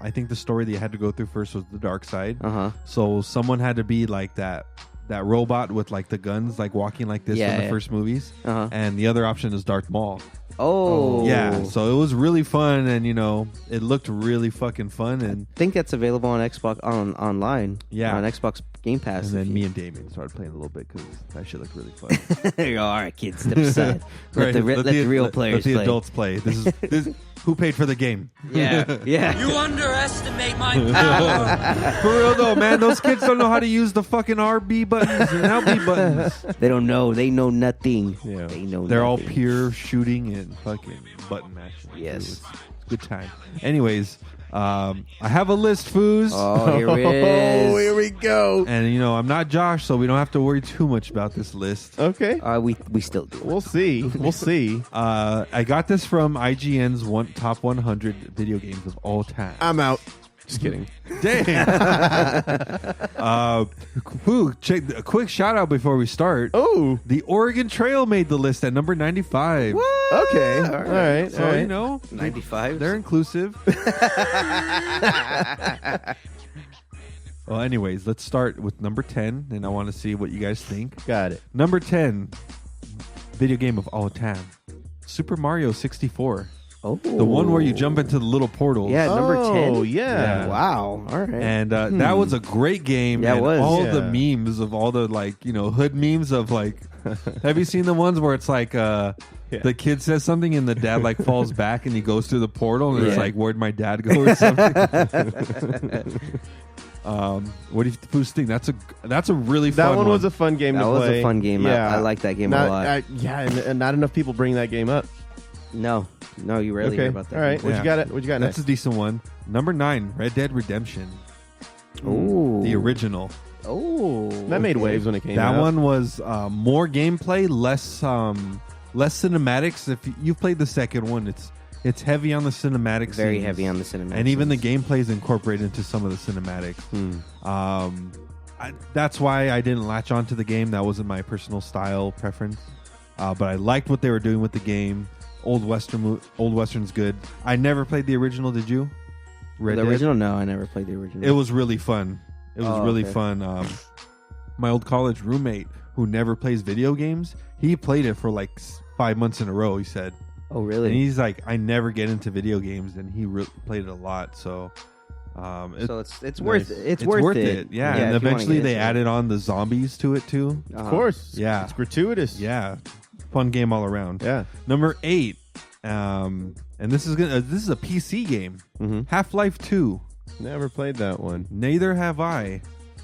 I think the story that you had to go through first was the dark side. So someone had to be like that robot with like the guns, like walking like this in the first movies. And the other option is Darth Maul. Oh yeah, so it was really fun, and it looked really fucking fun. And I think that's available on Xbox online. Yeah, on Xbox Game Pass. And then me and Damien started playing a little bit because that shit looked really fun. All right, kids, step aside. Let the real players let the adults play. This is who paid for the game. Yeah. You underestimate my power. For real though, man, those kids don't know how to use the fucking RB buttons and LB buttons. They don't know. They know nothing. Yeah. They know. They're all nothing. pure shooting and fucking button mashing. Yes. It's a good time. Anyways, I have a list, Foos. Oh, here it is. Oh, here we go. And I'm not Josh, so we don't have to worry too much about this list. Okay. We still do. We'll see. We'll see. I got this from IGN's top 100 video games of all time. I'm out. Just kidding. Damn. Check a quick shout out before we start. Oh, the Oregon Trail made the list at number 95. What? Okay. All right. So, all right. 95. They're inclusive. Well, anyways, let's start with number 10, and I want to see what you guys think. Got it. Number 10, video game of all time, Super Mario 64. Oh, the one where you jump into the little portals. Yeah, number 10. Oh, yeah. Wow. All right. And that was a great game. Yeah, it and was. all the memes of all the hood memes of have you seen the ones where it's like the kid says something and the dad falls back and he goes through the portal and it's like, where'd my dad go or something? What do you think? That's a really fun one. That one was a fun game to play. That was a fun game. Yeah. I like that game a lot. And not enough people bring that game up. No, you rarely hear about that. All right. game. What you got? What you got That's next? a decent one. Number 9, Red Dead Redemption. Ooh. The original. Oh. That made waves when it came out. That one was more gameplay, less cinematics. If you've played the second one, it's heavy on the cinematics. Very heavy on the cinematics. And even the gameplay is incorporated into some of the cinematics. That's why I didn't latch onto the game. That wasn't my personal style preference. But I liked what they were doing with the game. Old Western's good. I never played the original. Did you? The original? No, I never played the original. It was really fun. It was really fun. My old college roommate, who never plays video games, he played it for 5 months in a row. He said. Oh, really? And he's like, I never get into video games, and he played it a lot. So, it's worth it. It's worth it. Yeah, and eventually they added on the zombies to it too. Of course. Yeah, it's gratuitous. Yeah, fun game all around. Yeah. Number 8, and this is a PC game. Half-Life 2. Never played that one. Neither have I.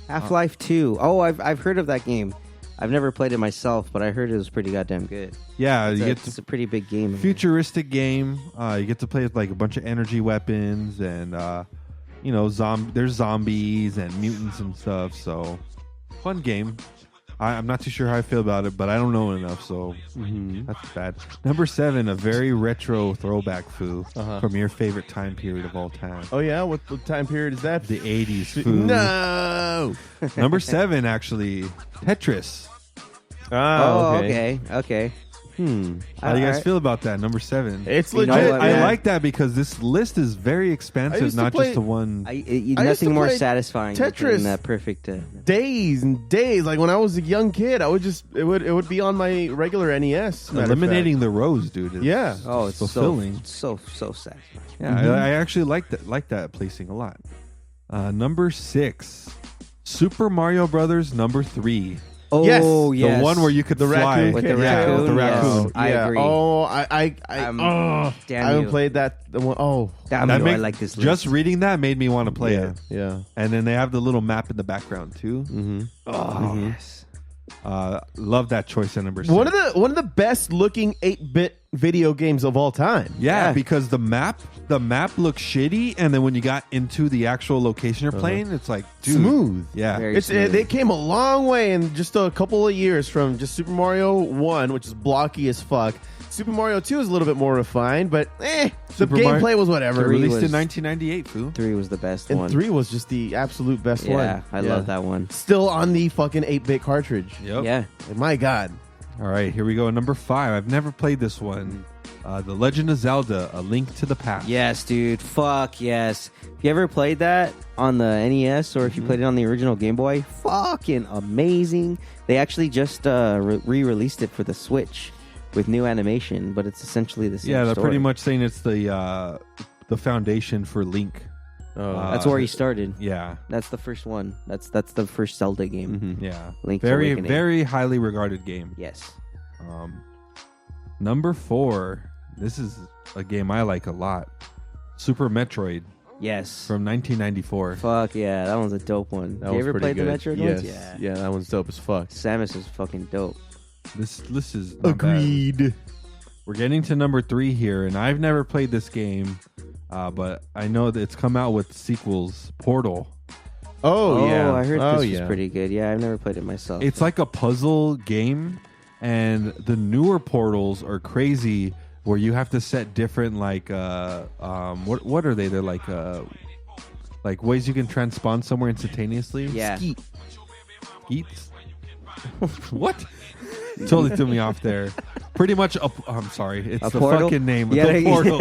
Half-Life 2. Oh, I've heard of that game. I've never played it myself, but I heard it was pretty goddamn good. Yeah, it's a pretty big game. Futuristic game. You get to play with a bunch of energy weapons, and there's zombies and mutants and stuff. So, fun game. I'm not too sure how I feel about it, but I don't know enough, so that's bad. Number 7, a very retro throwback Foo from your favorite time period of all time. Oh yeah, what time period is that? The 80s Foo. No. Number 7, actually, Tetris. Okay. How do you guys feel about that? Number 7. It's You know legit. what, I man? like that because this list is very expensive, used to not play- just the one. Nothing more play satisfying Tetris. than that perfect. Days and days. Like when I was a young kid, I would it would be on my regular NES. matter of Eliminating the rows, dude. Is Yeah. it's fulfilling. so satisfying. Yeah, I actually like that placing a lot. Number 6, Super Mario Brothers. Number 3, Oh, Yes. yes. the one where you could The fly raccoon With the kid. raccoon, with the yes. raccoon. I agree. Oh, Damn I haven't you. played that. The one. Oh, Damn That you, I make- like this list. Just reading that made me want to play yeah, it. yeah. And then they have the little map in the background too. Mm-hmm. Oh, yes. Love that choice at number 6. One of the best looking 8-bit video games of all time. Yeah, because the map looks shitty, and then when you got into the actual location you're playing, it's like smooth. Yeah, They came a long way in just a couple of years from just Super Mario 1, which is blocky as fuck. Super Mario 2 is a little bit more refined, but the gameplay was whatever. Released in 1998, fool. 3 was the best and one. 3 was just the absolute best one. Yeah, I love that one. Still on the fucking 8-bit cartridge. Yep. Yeah. My God. All right, here we go. Number 5. I've never played this one. The Legend of Zelda: A Link to the Past. Yes, dude. Fuck yes. If you ever played that on the NES or if you played it on the original Game Boy, fucking amazing. They actually just re-released it for the Switch with new animation, but it's essentially the same they're story. pretty much saying it's the foundation for Link. That's where he started. Yeah, That's the first one. That's the first Zelda game. yeah. Link's very Awakening. very highly regarded game. Yes. Number 4. This is a game I like a lot. Super Metroid Yes. from 1994. Fuck yeah, that one's a dope one. That you was ever pretty played good. the Metroid yes. ones? Yeah. Yeah, that one's dope as fuck. Samus is fucking dope. This is not bad. We're getting to number 3 here, and I've never played this game, but I know that it's come out with sequels. Portal. Oh, yeah. I heard this was pretty good. Yeah, I've never played it myself. It's like a puzzle game, and the newer Portals are crazy, where you have to set different what are they? They're like ways you can transpond somewhere instantaneously. Yeah. Skeets. What? Totally threw me off there. Pretty much. I'm sorry. It's A the portal? fucking name of You the portal.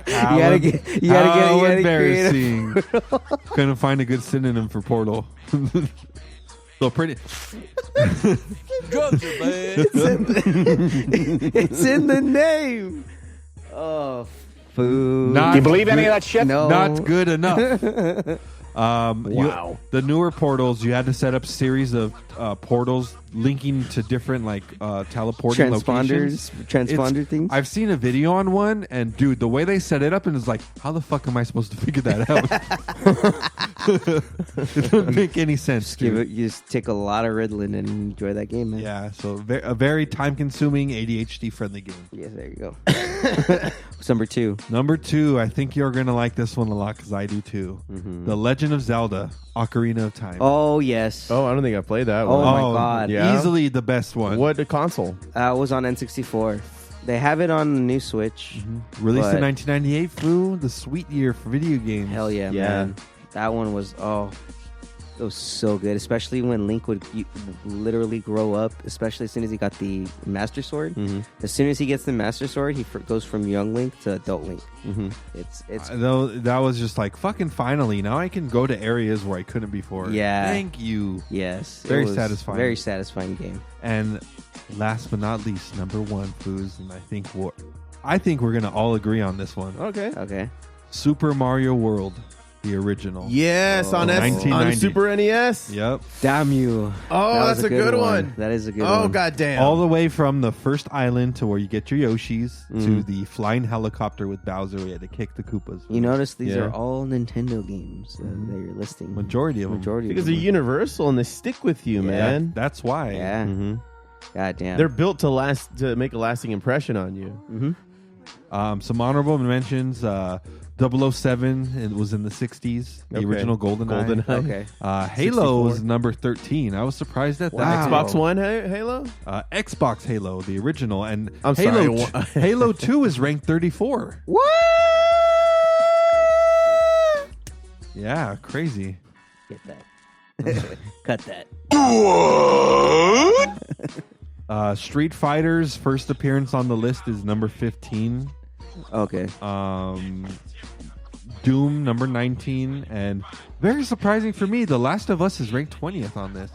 gotta get embarrassing. Couldn't find a good synonym for portal. So pretty. Drugs are bad. It's in the name. Oh, food. Not Do you believe any good- of that shit? No. Not good enough. Wow. The newer portals, you had to set up series of portals linking to different teleporting locations. Transponder things. I've seen a video on one, and dude, the way they set it up, and it's like, how the fuck am I supposed to figure that out? It doesn't make any sense. Dude. You just take a lot of Ritalin and enjoy that game, man. Yeah, so a very time-consuming, ADHD-friendly game. Yes, there you go. What's number 2? Number 2, I think you're gonna like this one a lot because I do too. The Legend of Zelda: Ocarina of Time. Oh yes. Oh, I don't think I played that Oh, one. my God. Yeah? Easily the best one. What the console? It was on N64. They have it on the new Switch. Released in But- 1998, foo. The sweet year for video games. Hell yeah, Yeah. man. That one was it was so good, especially when Link would literally grow up, especially as soon as he got the Master Sword. As soon as he gets the Master Sword, he goes from young Link to adult Link. It's Though that was just like fucking finally. Now I can go to areas where I couldn't before. Yeah. Thank you. yes, Very it was satisfying. Very satisfying game. And last but not least, number 1, foos, and I think we're gonna all agree on this one. Okay. Okay. Super Mario World, the original. Yes, on 1990. Super NES. Yep. Damn you. Oh, That was that's a good one. That is a good Oh, one. goddamn. All the way from the first island to where you get your Yoshis to the flying helicopter with Bowser. We had to kick the Koopas. You notice these Yeah. are all Nintendo games that you're listing. Majority of them. because they're universal and they stick with you, man. That's why. Yeah. God damn. They're built to make a lasting impression on you. Some honorable mentions. 007, it was in the 60s. The Okay. original GoldenEye. Okay. Halo 64. is number 13. I was surprised at that. Wow. Xbox One Halo? Xbox Halo, the original. And I'm Halo, sorry. Halo 2 is ranked 34. What? Yeah, crazy. Get that. Cut that. Street Fighter's first appearance on the list is number 15. Okay. Doom number 19, and very surprising for me, The Last of Us is ranked 20th on this.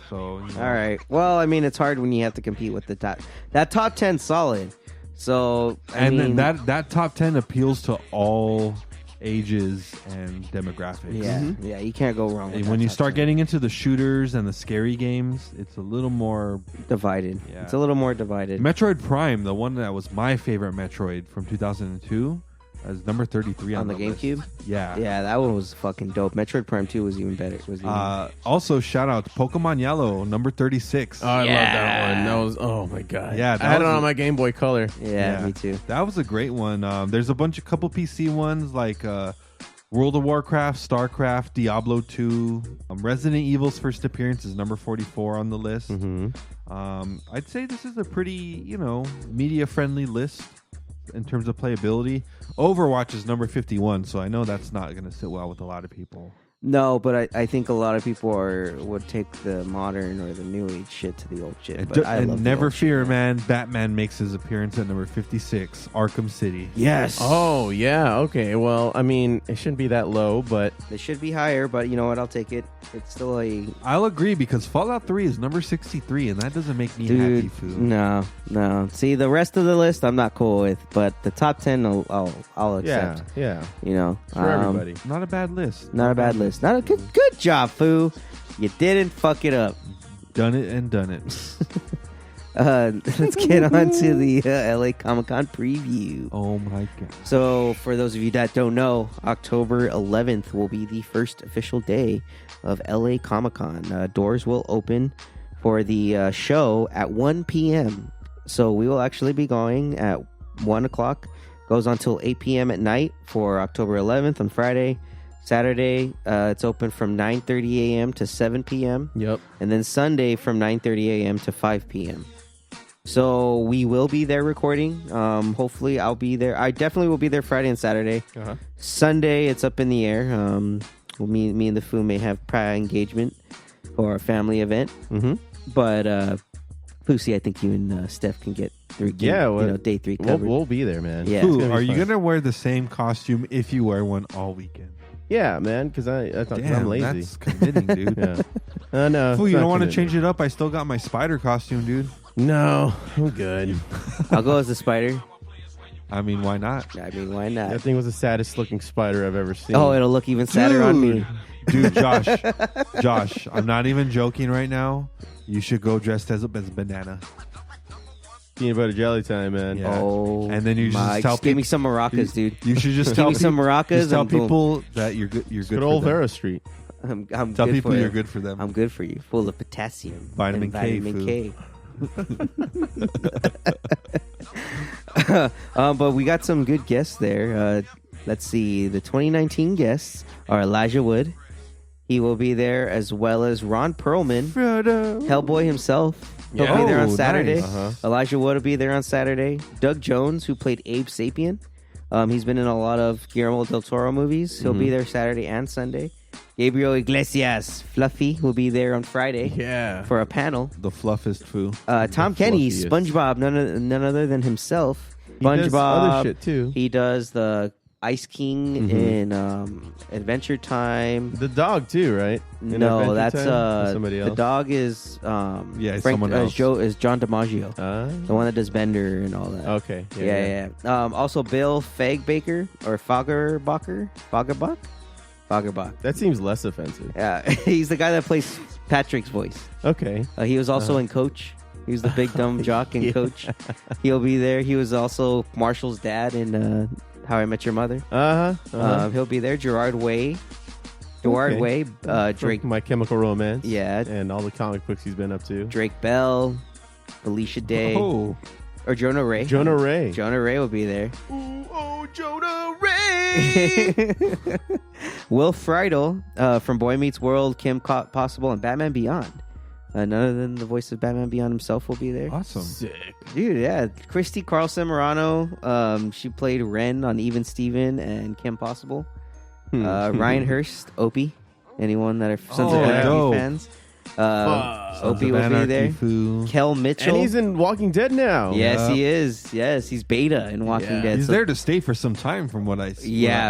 So you know. All right. Well, I mean, it's hard when you have to compete with the top. That top 10's solid. So, I mean, then that top 10 appeals to all ages and demographics. yeah, yeah, you can't go wrong. With And that when you top start 10. getting into the shooters and the scary games, it's a little more. divided, Yeah. it's a little more divided. Metroid Prime, the one that was my favorite Metroid from 2002, as number 33 On the list. GameCube? Yeah. Yeah, that one was fucking dope. Metroid Prime 2 was even better. Also, shout out to Pokemon Yellow, number 36. Oh, I love that one. That was, oh my god. Yeah, I had it on my Game Boy Color. yeah, me too. That was a great one. There's a couple PC ones like World of Warcraft, StarCraft, Diablo 2. Resident Evil's first appearance is number 44 on the list. I'd say this is a pretty, media-friendly list in terms of playability. Overwatch is number 51, so I know that's not going to sit well with a lot of people. No, but I think a lot of people would take the modern or the new age shit to the old shit. But I love never the old fear, shit, man. Batman makes his appearance at number 56, Arkham City. Yes. Oh, yeah. Okay. Well, I mean, it shouldn't be that low, but It should be higher, but you know what? I'll take it. It's still I'll agree because Fallout 3 is number 63, and that doesn't make me dude. happy, food. No. See, the rest of the list I'm not cool with, but the top 10 I'll accept. yeah. You know, For everybody. Not a bad list. Not a bad list. Not a good job, Foo. You didn't fuck it up. Done it and done it. Let's get on to the LA Comic-Con preview. Oh my god. So, for those of you that don't know, October 11th will be the first official day of LA Comic-Con. Doors will open for the show at 1 p.m. So, we will actually be going at 1 o'clock. Goes on till 8 p.m. at night for October 11th on Friday. Saturday, it's open from 9:30 a.m. to 7 p.m. Yep. And then Sunday from 9:30 a.m. to 5 p.m. So we will be there recording. Hopefully, I'll be there. I definitely will be there Friday and Saturday. Sunday, it's up in the air. Me and the Foo may have prior engagement for a family event. But Foosy, I think you and Steph can get day 3 covered. We'll be there, man. Yeah. Ooh, are you going to wear the same costume if you wear one all weekend? Yeah, man, because I'm lazy. That's committing, dude. Yeah. No. Fool, you don't want to change it up? I still got my spider costume, dude. No, I'm good. I'll go as the spider. I mean, why not? I mean, why not? That thing was the saddest looking spider I've ever seen. Oh, it'll look even sadder on me. Dude, Josh, I'm not even joking right now. You should go dressed as a banana. Peanut butter jelly time, man. Yeah. Oh, and then you just tell give me people, some maracas, dude. You should just Give tell me some maracas just tell and boom. people that you're good. You're good. Good for old them. Vero Street. I'm Tell good people for you're you. good for them. I'm good for you. Full of potassium, Vitamin and K, K. But we got some good guests there. Let's see. The 2019 guests are Elijah Wood. He will be there, as well as Ron Perlman, Hellboy himself. He'll be there on Saturday. Nice. Elijah Wood will be there on Saturday. Doug Jones, who played Abe Sapien. He's been in a lot of Guillermo del Toro movies. He'll be there Saturday and Sunday. Gabriel Iglesias, Fluffy, will be there on Friday for a panel. The fluffest foo. Tom Kenny, fluffiest. SpongeBob, none other than himself. He does SpongeBob, other shit, too. He does the Ice King in Adventure Time. The dog too, right? In No, Adventure that's Time? Or somebody else. the dog is it's Frank, someone else. is John DiMaggio, the one that does Bender and all that. Okay. Yeah. Also, Bill Fagbaker or Fagerbach. That seems less offensive. Yeah, he's the guy that plays Patrick's voice. Okay. He was also in Coach. He was the big dumb jock in Coach. He'll be there. He was also Marshall's dad in How I Met Your Mother. He'll be there. Gerard Way. Drake. My Chemical Romance. Yeah. And all the comic books he's been up to. Drake Bell. Felicia Day. Oh, Or Jonah Ray. Jonah Ray. Jonah Ray will be there. Oh, Jonah Ray. Will Friedle from Boy Meets World, Kim Possible, and Batman Beyond. None other than the voice of Batman Beyond himself will be there. awesome. Sick. Dude, yeah. Christy Carlson Morano. She played Ren on Even Steven and Kim Possible. Ryan Hurst, Opie. Anyone that are Sons of Anarchy dope. fans. Fuck. Opie will be there. Foo. Kel Mitchell. And he's in Walking Dead now. Yes, Yeah. he is. Yes, he's Beta in Walking Yeah. Dead. He's So there to stay for some time, from what I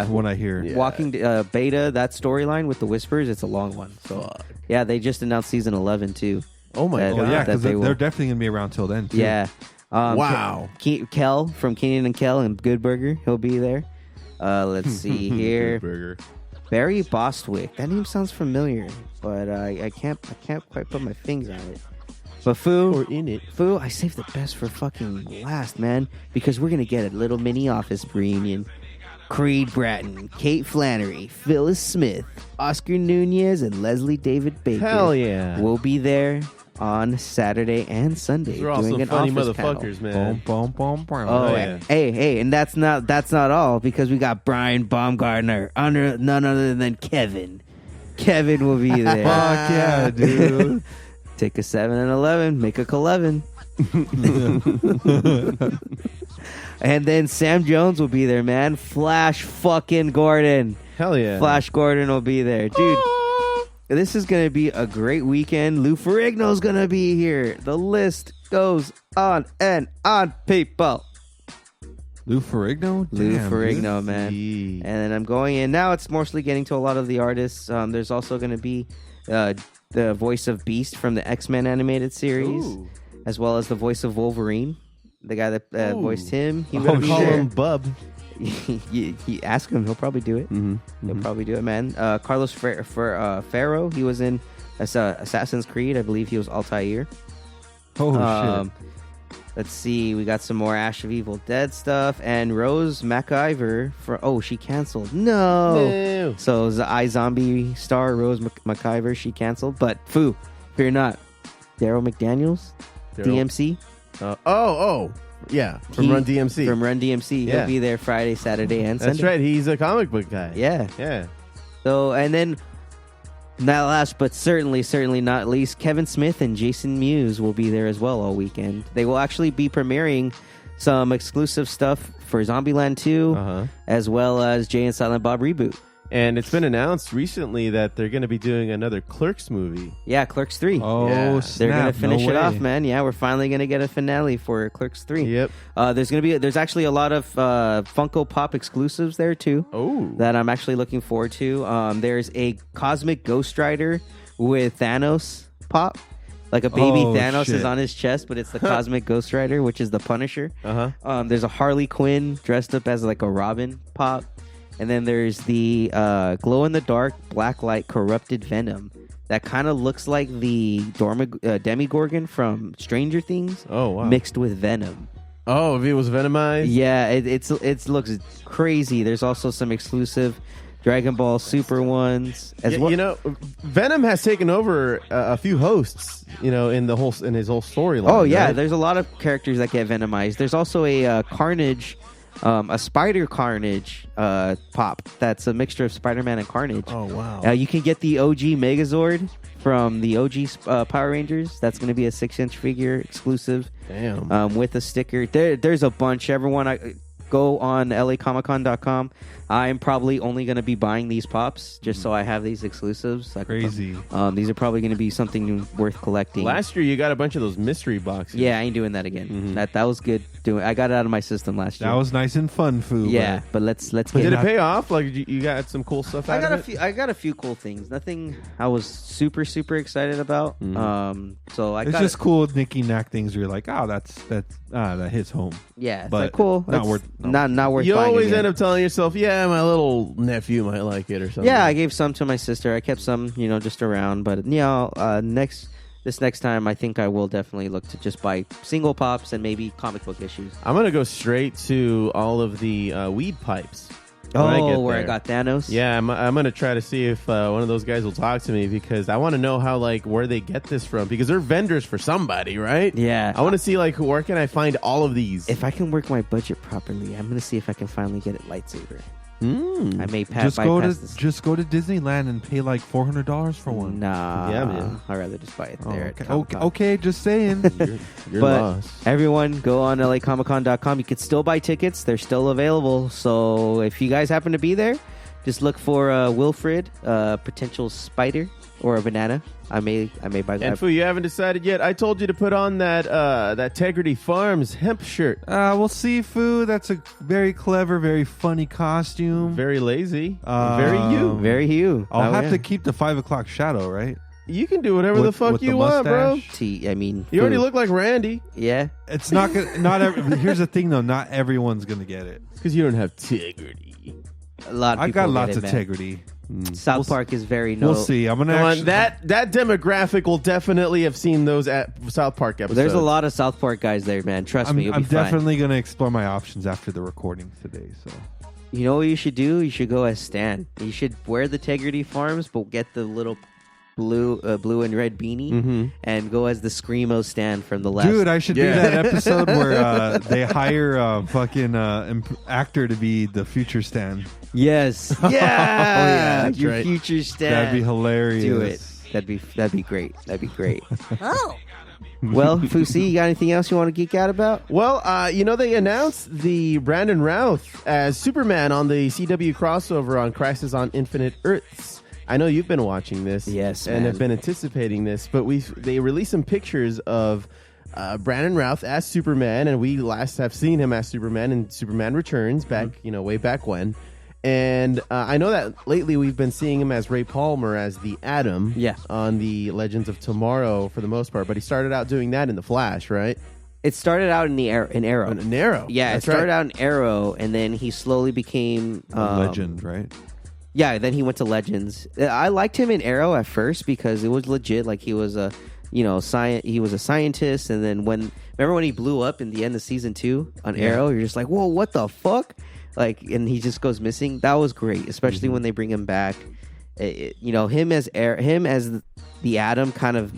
when I hear. Yeah. Walking Beta, that storyline with the Whispers, it's a long one. So yeah, they just announced season 11 too. Oh my That- Oh god. yeah, that because they they're will. definitely gonna be around till then. Too. Yeah. Wow. Kel from Kenan and Kel and Good Burger, he'll be there. Let's see here. Burger. Barry Bostwick. That name sounds familiar, but I can't quite put my fingers on it. But Or in it. Foo, I saved the best for fucking last, man, because we're gonna get a little mini Office reunion. Creed Bratton, Kate Flannery, Phyllis Smith, Oscar Nunez, and Leslie David Baker. Hell yeah. Will be there on Saturday and Sunday. They're all doing some an funny office motherfuckers, panel. man. Boom, boom, boom. Oh, yeah. hey, and that's not all, because we got Brian Baumgartner under none other than Kevin. Kevin will be there. Fuck yeah, dude. Take a 7 and 11, make a 11. And then Sam Jones will be there, man. Flash fucking Gordon. Hell yeah. Flash Gordon will be there. Dude, this is going to be a great weekend. Lou Ferrigno's going to be here. The list goes on and on, people. Lou Ferrigno? Lou Damn, Ferrigno, dude. man. Gee. And then I'm going in. Now it's mostly getting to a lot of the artists. There's also going to be the voice of Beast from the X-Men animated series, Ooh. as well as the voice of Wolverine. The guy that Ooh. voiced him. He Call will be him there. Bub. you ask him, he'll probably do it. He'll probably do it, man. Carlos Ferro, he was in Assassin's Creed. I believe he was Altair. Oh, shit. Let's see. We got some more Ash of Evil Dead stuff. And Rose McIver. She canceled. No. So the iZombie star, Rose McIver, she canceled. But, fear not. Daryl McDaniels, DMC. Yeah. From Run DMC. From Run DMC. Yeah. He'll be there Friday, Saturday, and Sunday. That's right. He's a comic book guy. Yeah. Yeah. So, and then, not last, but certainly not least, Kevin Smith and Jason Mewes will be there as well all weekend. They will actually be premiering some exclusive stuff for Zombieland 2, as well as Jay and Silent Bob Reboot. And it's been announced recently that they're going to be doing another Clerks movie. Yeah, Clerks 3. Oh, Yeah. snap. They're gonna finish No it off, way. man. Yeah, we're finally gonna get a finale for Clerks 3. Yep. There's actually a lot of Funko Pop exclusives there too. Oh. That I'm actually looking forward to. There's a Cosmic Ghost Rider with Thanos pop. Like a baby Thanos shit. is on his chest, but it's the Cosmic Ghost Rider, which is the Punisher. There's a Harley Quinn dressed up as like a Robin pop. And then there's the glow-in-the-dark Blacklight Corrupted Venom that kind of looks like the Demigorgon from Stranger Things. Oh, wow. Mixed with Venom. Oh, if it was Venomized? Yeah, it looks crazy. There's also some exclusive Dragon Ball Super ones as well. You know, Venom has taken over a few hosts, in his whole storyline. Oh, yeah, right? there's a lot of characters that get Venomized. There's also a Carnage... a Spider Carnage pop that's a mixture of Spider-Man and Carnage. Oh, wow. You can get the OG Megazord from the OG Power Rangers. That's going to be a 6-inch figure exclusive. Damn. With a sticker. There's a bunch. Everyone, go on LAComicCon.com. I'm probably only going to be buying these pops just so I have these exclusives. Crazy. These are probably going to be something worth collecting. Last year, you got a bunch of those mystery boxes. Yeah, I ain't doing that again. That was good. I got it out of my system last year. That was nice and fun, Foo. Yeah, but let's get Did it. it pay off? Like, you got some cool stuff out of it? I got a few cool things. Nothing I was super excited about. So I It's got just cool Nicky Knack things where you're like, that hits home. Yeah, it's but like cool. not It's worth- not worth You buying always again. end up telling yourself, yeah, my little nephew might like it or something. Yeah, I gave some to my sister. I kept some, just around. But this next time, I think I will definitely look to just buy single pops and maybe comic book issues. I'm going to go straight to all of the weed pipes. when I get Where I there. got Thanos? Yeah, I'm going to try to see if one of those guys will talk to me because I want to know how, where they get this from because they're vendors for somebody, right? Yeah. I want to see, where can I find all of these? If I can work my budget properly, I'm going to see if I can finally get it lightsaber. I may Just bypass this. go to Disneyland and pay like $400 for one. Nah. Yeah, man. I'd rather just buy it Oh, there. at okay. Comic-Con. Okay, just saying. You're But lost. everyone, go on LAComicCon.com. You can still buy tickets. They're still available. So if you guys happen to be there, just look for Wilfred, potential spider, or a banana. I may buy And that. Fu, you haven't decided yet. I told you to put on that Tegrity Farms hemp shirt. We'll see, Foo. That's a very clever, very funny costume. Very lazy. Very you. Very Hugh. I'll Oh, have yeah. to keep the 5 o'clock shadow, right? You can do whatever the With- fuck with you the want, bro. mustache. I mean, You already food. look like Randy Yeah. It's not gonna. Not every, here's the thing, though. Not everyone's gonna get it. because you don't have Tegrity. A lot of I people got get lots it, of man. integrity. South Park is very We'll see. I'm gonna Come on, actually, that demographic will definitely have seen those at South Park episodes. There's a lot of South Park guys there, man. Trust me, you'll I'm be fine. definitely gonna explore my options after the recording today. So You know what you should do? You should go as Stan. You should wear the Tegrity Farms, but get the little blue and red beanie and go as the Screamo Stan from the last. Dude, I should do that episode where they hire a fucking actor to be the future Stan. Yes. Yeah. Your right. future Stan. That'd be hilarious. Do it. That'd be great. That'd be great. Oh. Well, Fousey, you got anything else you want to geek out about? Well, they announced the Brandon Routh as Superman on the CW crossover on Crisis on Infinite Earths. I know you've been watching this, Yes, and man. have been anticipating this, but they released some pictures of Brandon Routh as Superman, and we last have seen him as Superman in Superman Returns back, way back when. And I know that lately we've been seeing him as Ray Palmer as the Atom on the Legends of Tomorrow for the most part, but he started out doing that in The Flash, right? It started out in Arrow. In Arrow. Yeah, That's it started right. out in Arrow, and then he slowly became Legend, right? Yeah, then he went to Legends. I liked him in Arrow at first because it was legit. Like he was a, he was a scientist, and then remember when he blew up in the end of season 2 on Arrow? You're just like, whoa, what the fuck? Like, and he just goes missing. That was great, especially when they bring him back. Him as the Atom kind of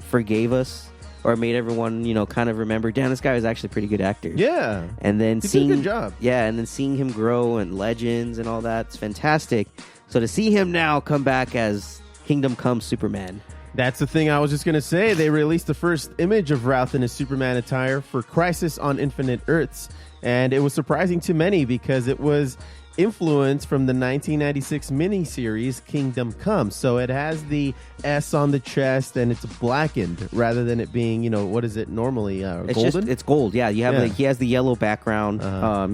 forgave us, or made everyone kind of remember. Damn, this guy was actually a pretty good actor. Yeah. And then He did a good job. Yeah, and then seeing him grow and Legends and all that's fantastic. So to see him now come back as Kingdom Come Superman. That's the thing I was just going to say. They released the first image of Routh in his Superman attire for Crisis on Infinite Earths. And it was surprising to many because it was influenced from the 1996 miniseries Kingdom Come. So it has the S on the chest and it's blackened rather than it being, what is it normally? Golden? It's gold. Yeah, you have he has the yellow background,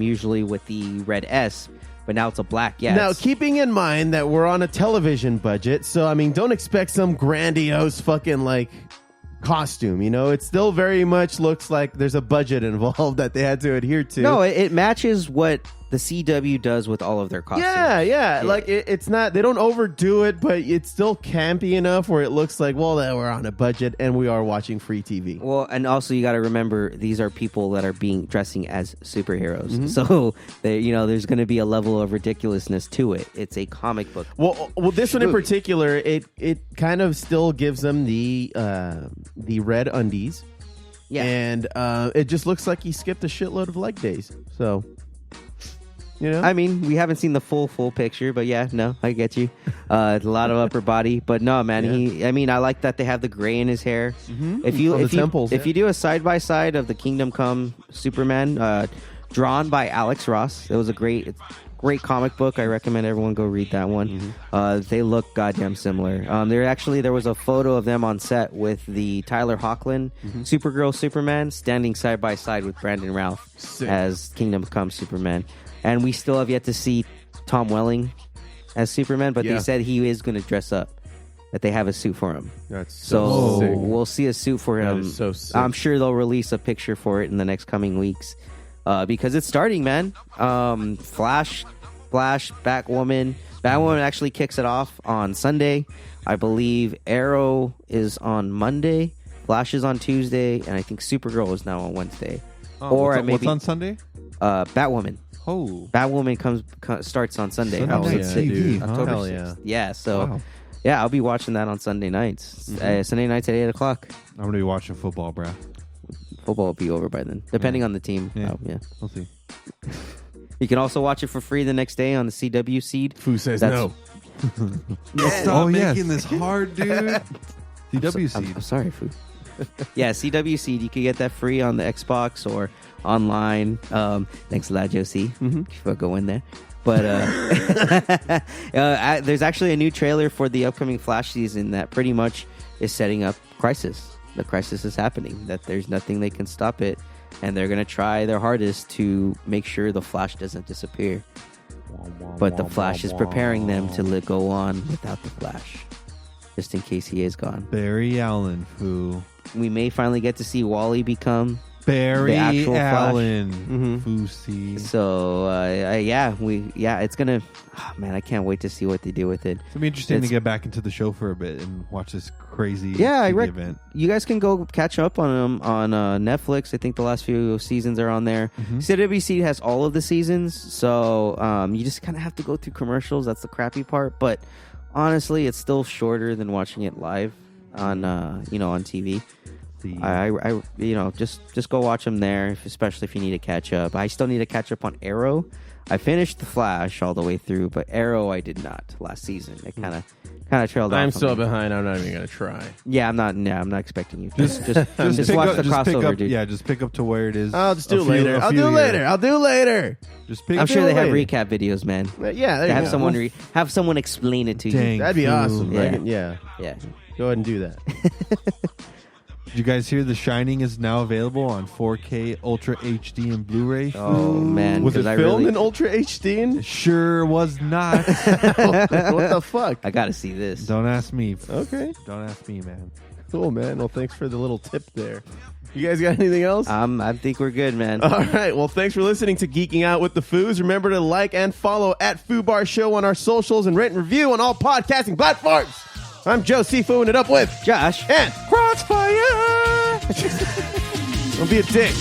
usually with the red S. But now it's a black, Now, keeping in mind that we're on a television budget, so, don't expect some grandiose fucking, costume, It still very much looks like there's a budget involved that they had to adhere to. No, it matches what the CW does with all of their costumes. Yeah. It's not, they don't overdo it, but it's still campy enough where it looks like, well, we're on a budget and we are watching free TV. Well, and also you got to remember these are people that are dressing as superheroes. So there's going to be a level of ridiculousness to it. It's a comic book. Well, this one in particular, it kind of still gives them the red undies. Yeah. And it just looks like he skipped a shitload of leg days. So, we haven't seen the full picture, but yeah, no, I get you. A lot of upper body, but no, man. I like that they have the gray in his hair. If you do a side by side of the Kingdom Come Superman, drawn by Alex Ross, it was a great comic book. I recommend everyone go read that one. They look goddamn similar. There was a photo of them on set with the Tyler Hoechlin Supergirl Superman standing side by side with Brandon Routh as Kingdom Come Superman. And we still have yet to see Tom Welling as Superman, but they said he is going to dress up. That they have a suit for him. That's so sick. We'll see a suit for him. That is so sick. I'm sure they'll release a picture for it in the next coming weeks. Because it's starting, man. Flash, Batwoman. Batwoman actually kicks it off on Sunday. I believe Arrow is on Monday. Flash is on Tuesday. And I think Supergirl is now on Wednesday. What's on Sunday? Batwoman. Oh. Batwoman starts on Sunday. Sunday October TV, 6th. huh? October Hell 6th. yeah. Yeah, so... Wow. Yeah, I'll be watching that on Sunday nights. Sunday nights at 8 o'clock. I'm going to be watching football, bro. Football will be over by then, depending on the team. Yeah. We'll see. You can also watch it for free the next day on the CW seed. Foo says no. Stop making this hard, dude. CW seed. I'm sorry, Foo. Yeah, CW seed. You can get that free on the Xbox or online. Thanks a lot, Josie, for going there. But there's actually a new trailer for the upcoming Flash season that pretty much is setting up Crisis. The crisis is happening, that there's nothing they can stop it, and they're going to try their hardest to make sure the Flash doesn't disappear. But the Flash is preparing them to go on without the Flash, just in case he is gone. Barry Allen, Foo. We may finally get to see Wally become Barry actual Flash. Allen. Foosy. So it's gonna. Oh, man, I can't wait to see what they do with it. It's gonna be interesting to get back into the show for a bit and watch this crazy TV event. You guys can go catch up on them on Netflix. I think the last few seasons are on there. CWC has all of the seasons, so you just kind of have to go through commercials. That's the crappy part, but honestly, it's still shorter than watching it live on on TV. I just go watch them there, especially if you need to catch up. I still need to catch up on Arrow. I finished The Flash all the way through, but Arrow I did not last season. It kind of trailed off. I'm still behind. I'm not even gonna try. Yeah, I'm not expecting you. Just watch the crossover, dude. Yeah, just pick up to where it is. I'll just do it later. I'll do it later. Just pick. I'm sure they have recap videos, man. Yeah, have someone have someone explain it to you. That'd be awesome. Yeah. Go ahead and do that. Did you guys hear The Shining is now available on 4K Ultra HD and Blu-ray? Oh man, was it filmed in Ultra HD? Sure was not. What the fuck? I gotta see this. Don't ask me. Okay. Don't ask me, man. Cool, man. Well, thanks for the little tip there. You guys got anything else? I think we're good, man. All right. Well, thanks for listening to Geeking Out with the Foos. Remember to like and follow at Foobar Show on our socials and rate and review on all podcasting platforms. I'm Joe Seafooing it up with Josh and Crossfire. Don't be a dick.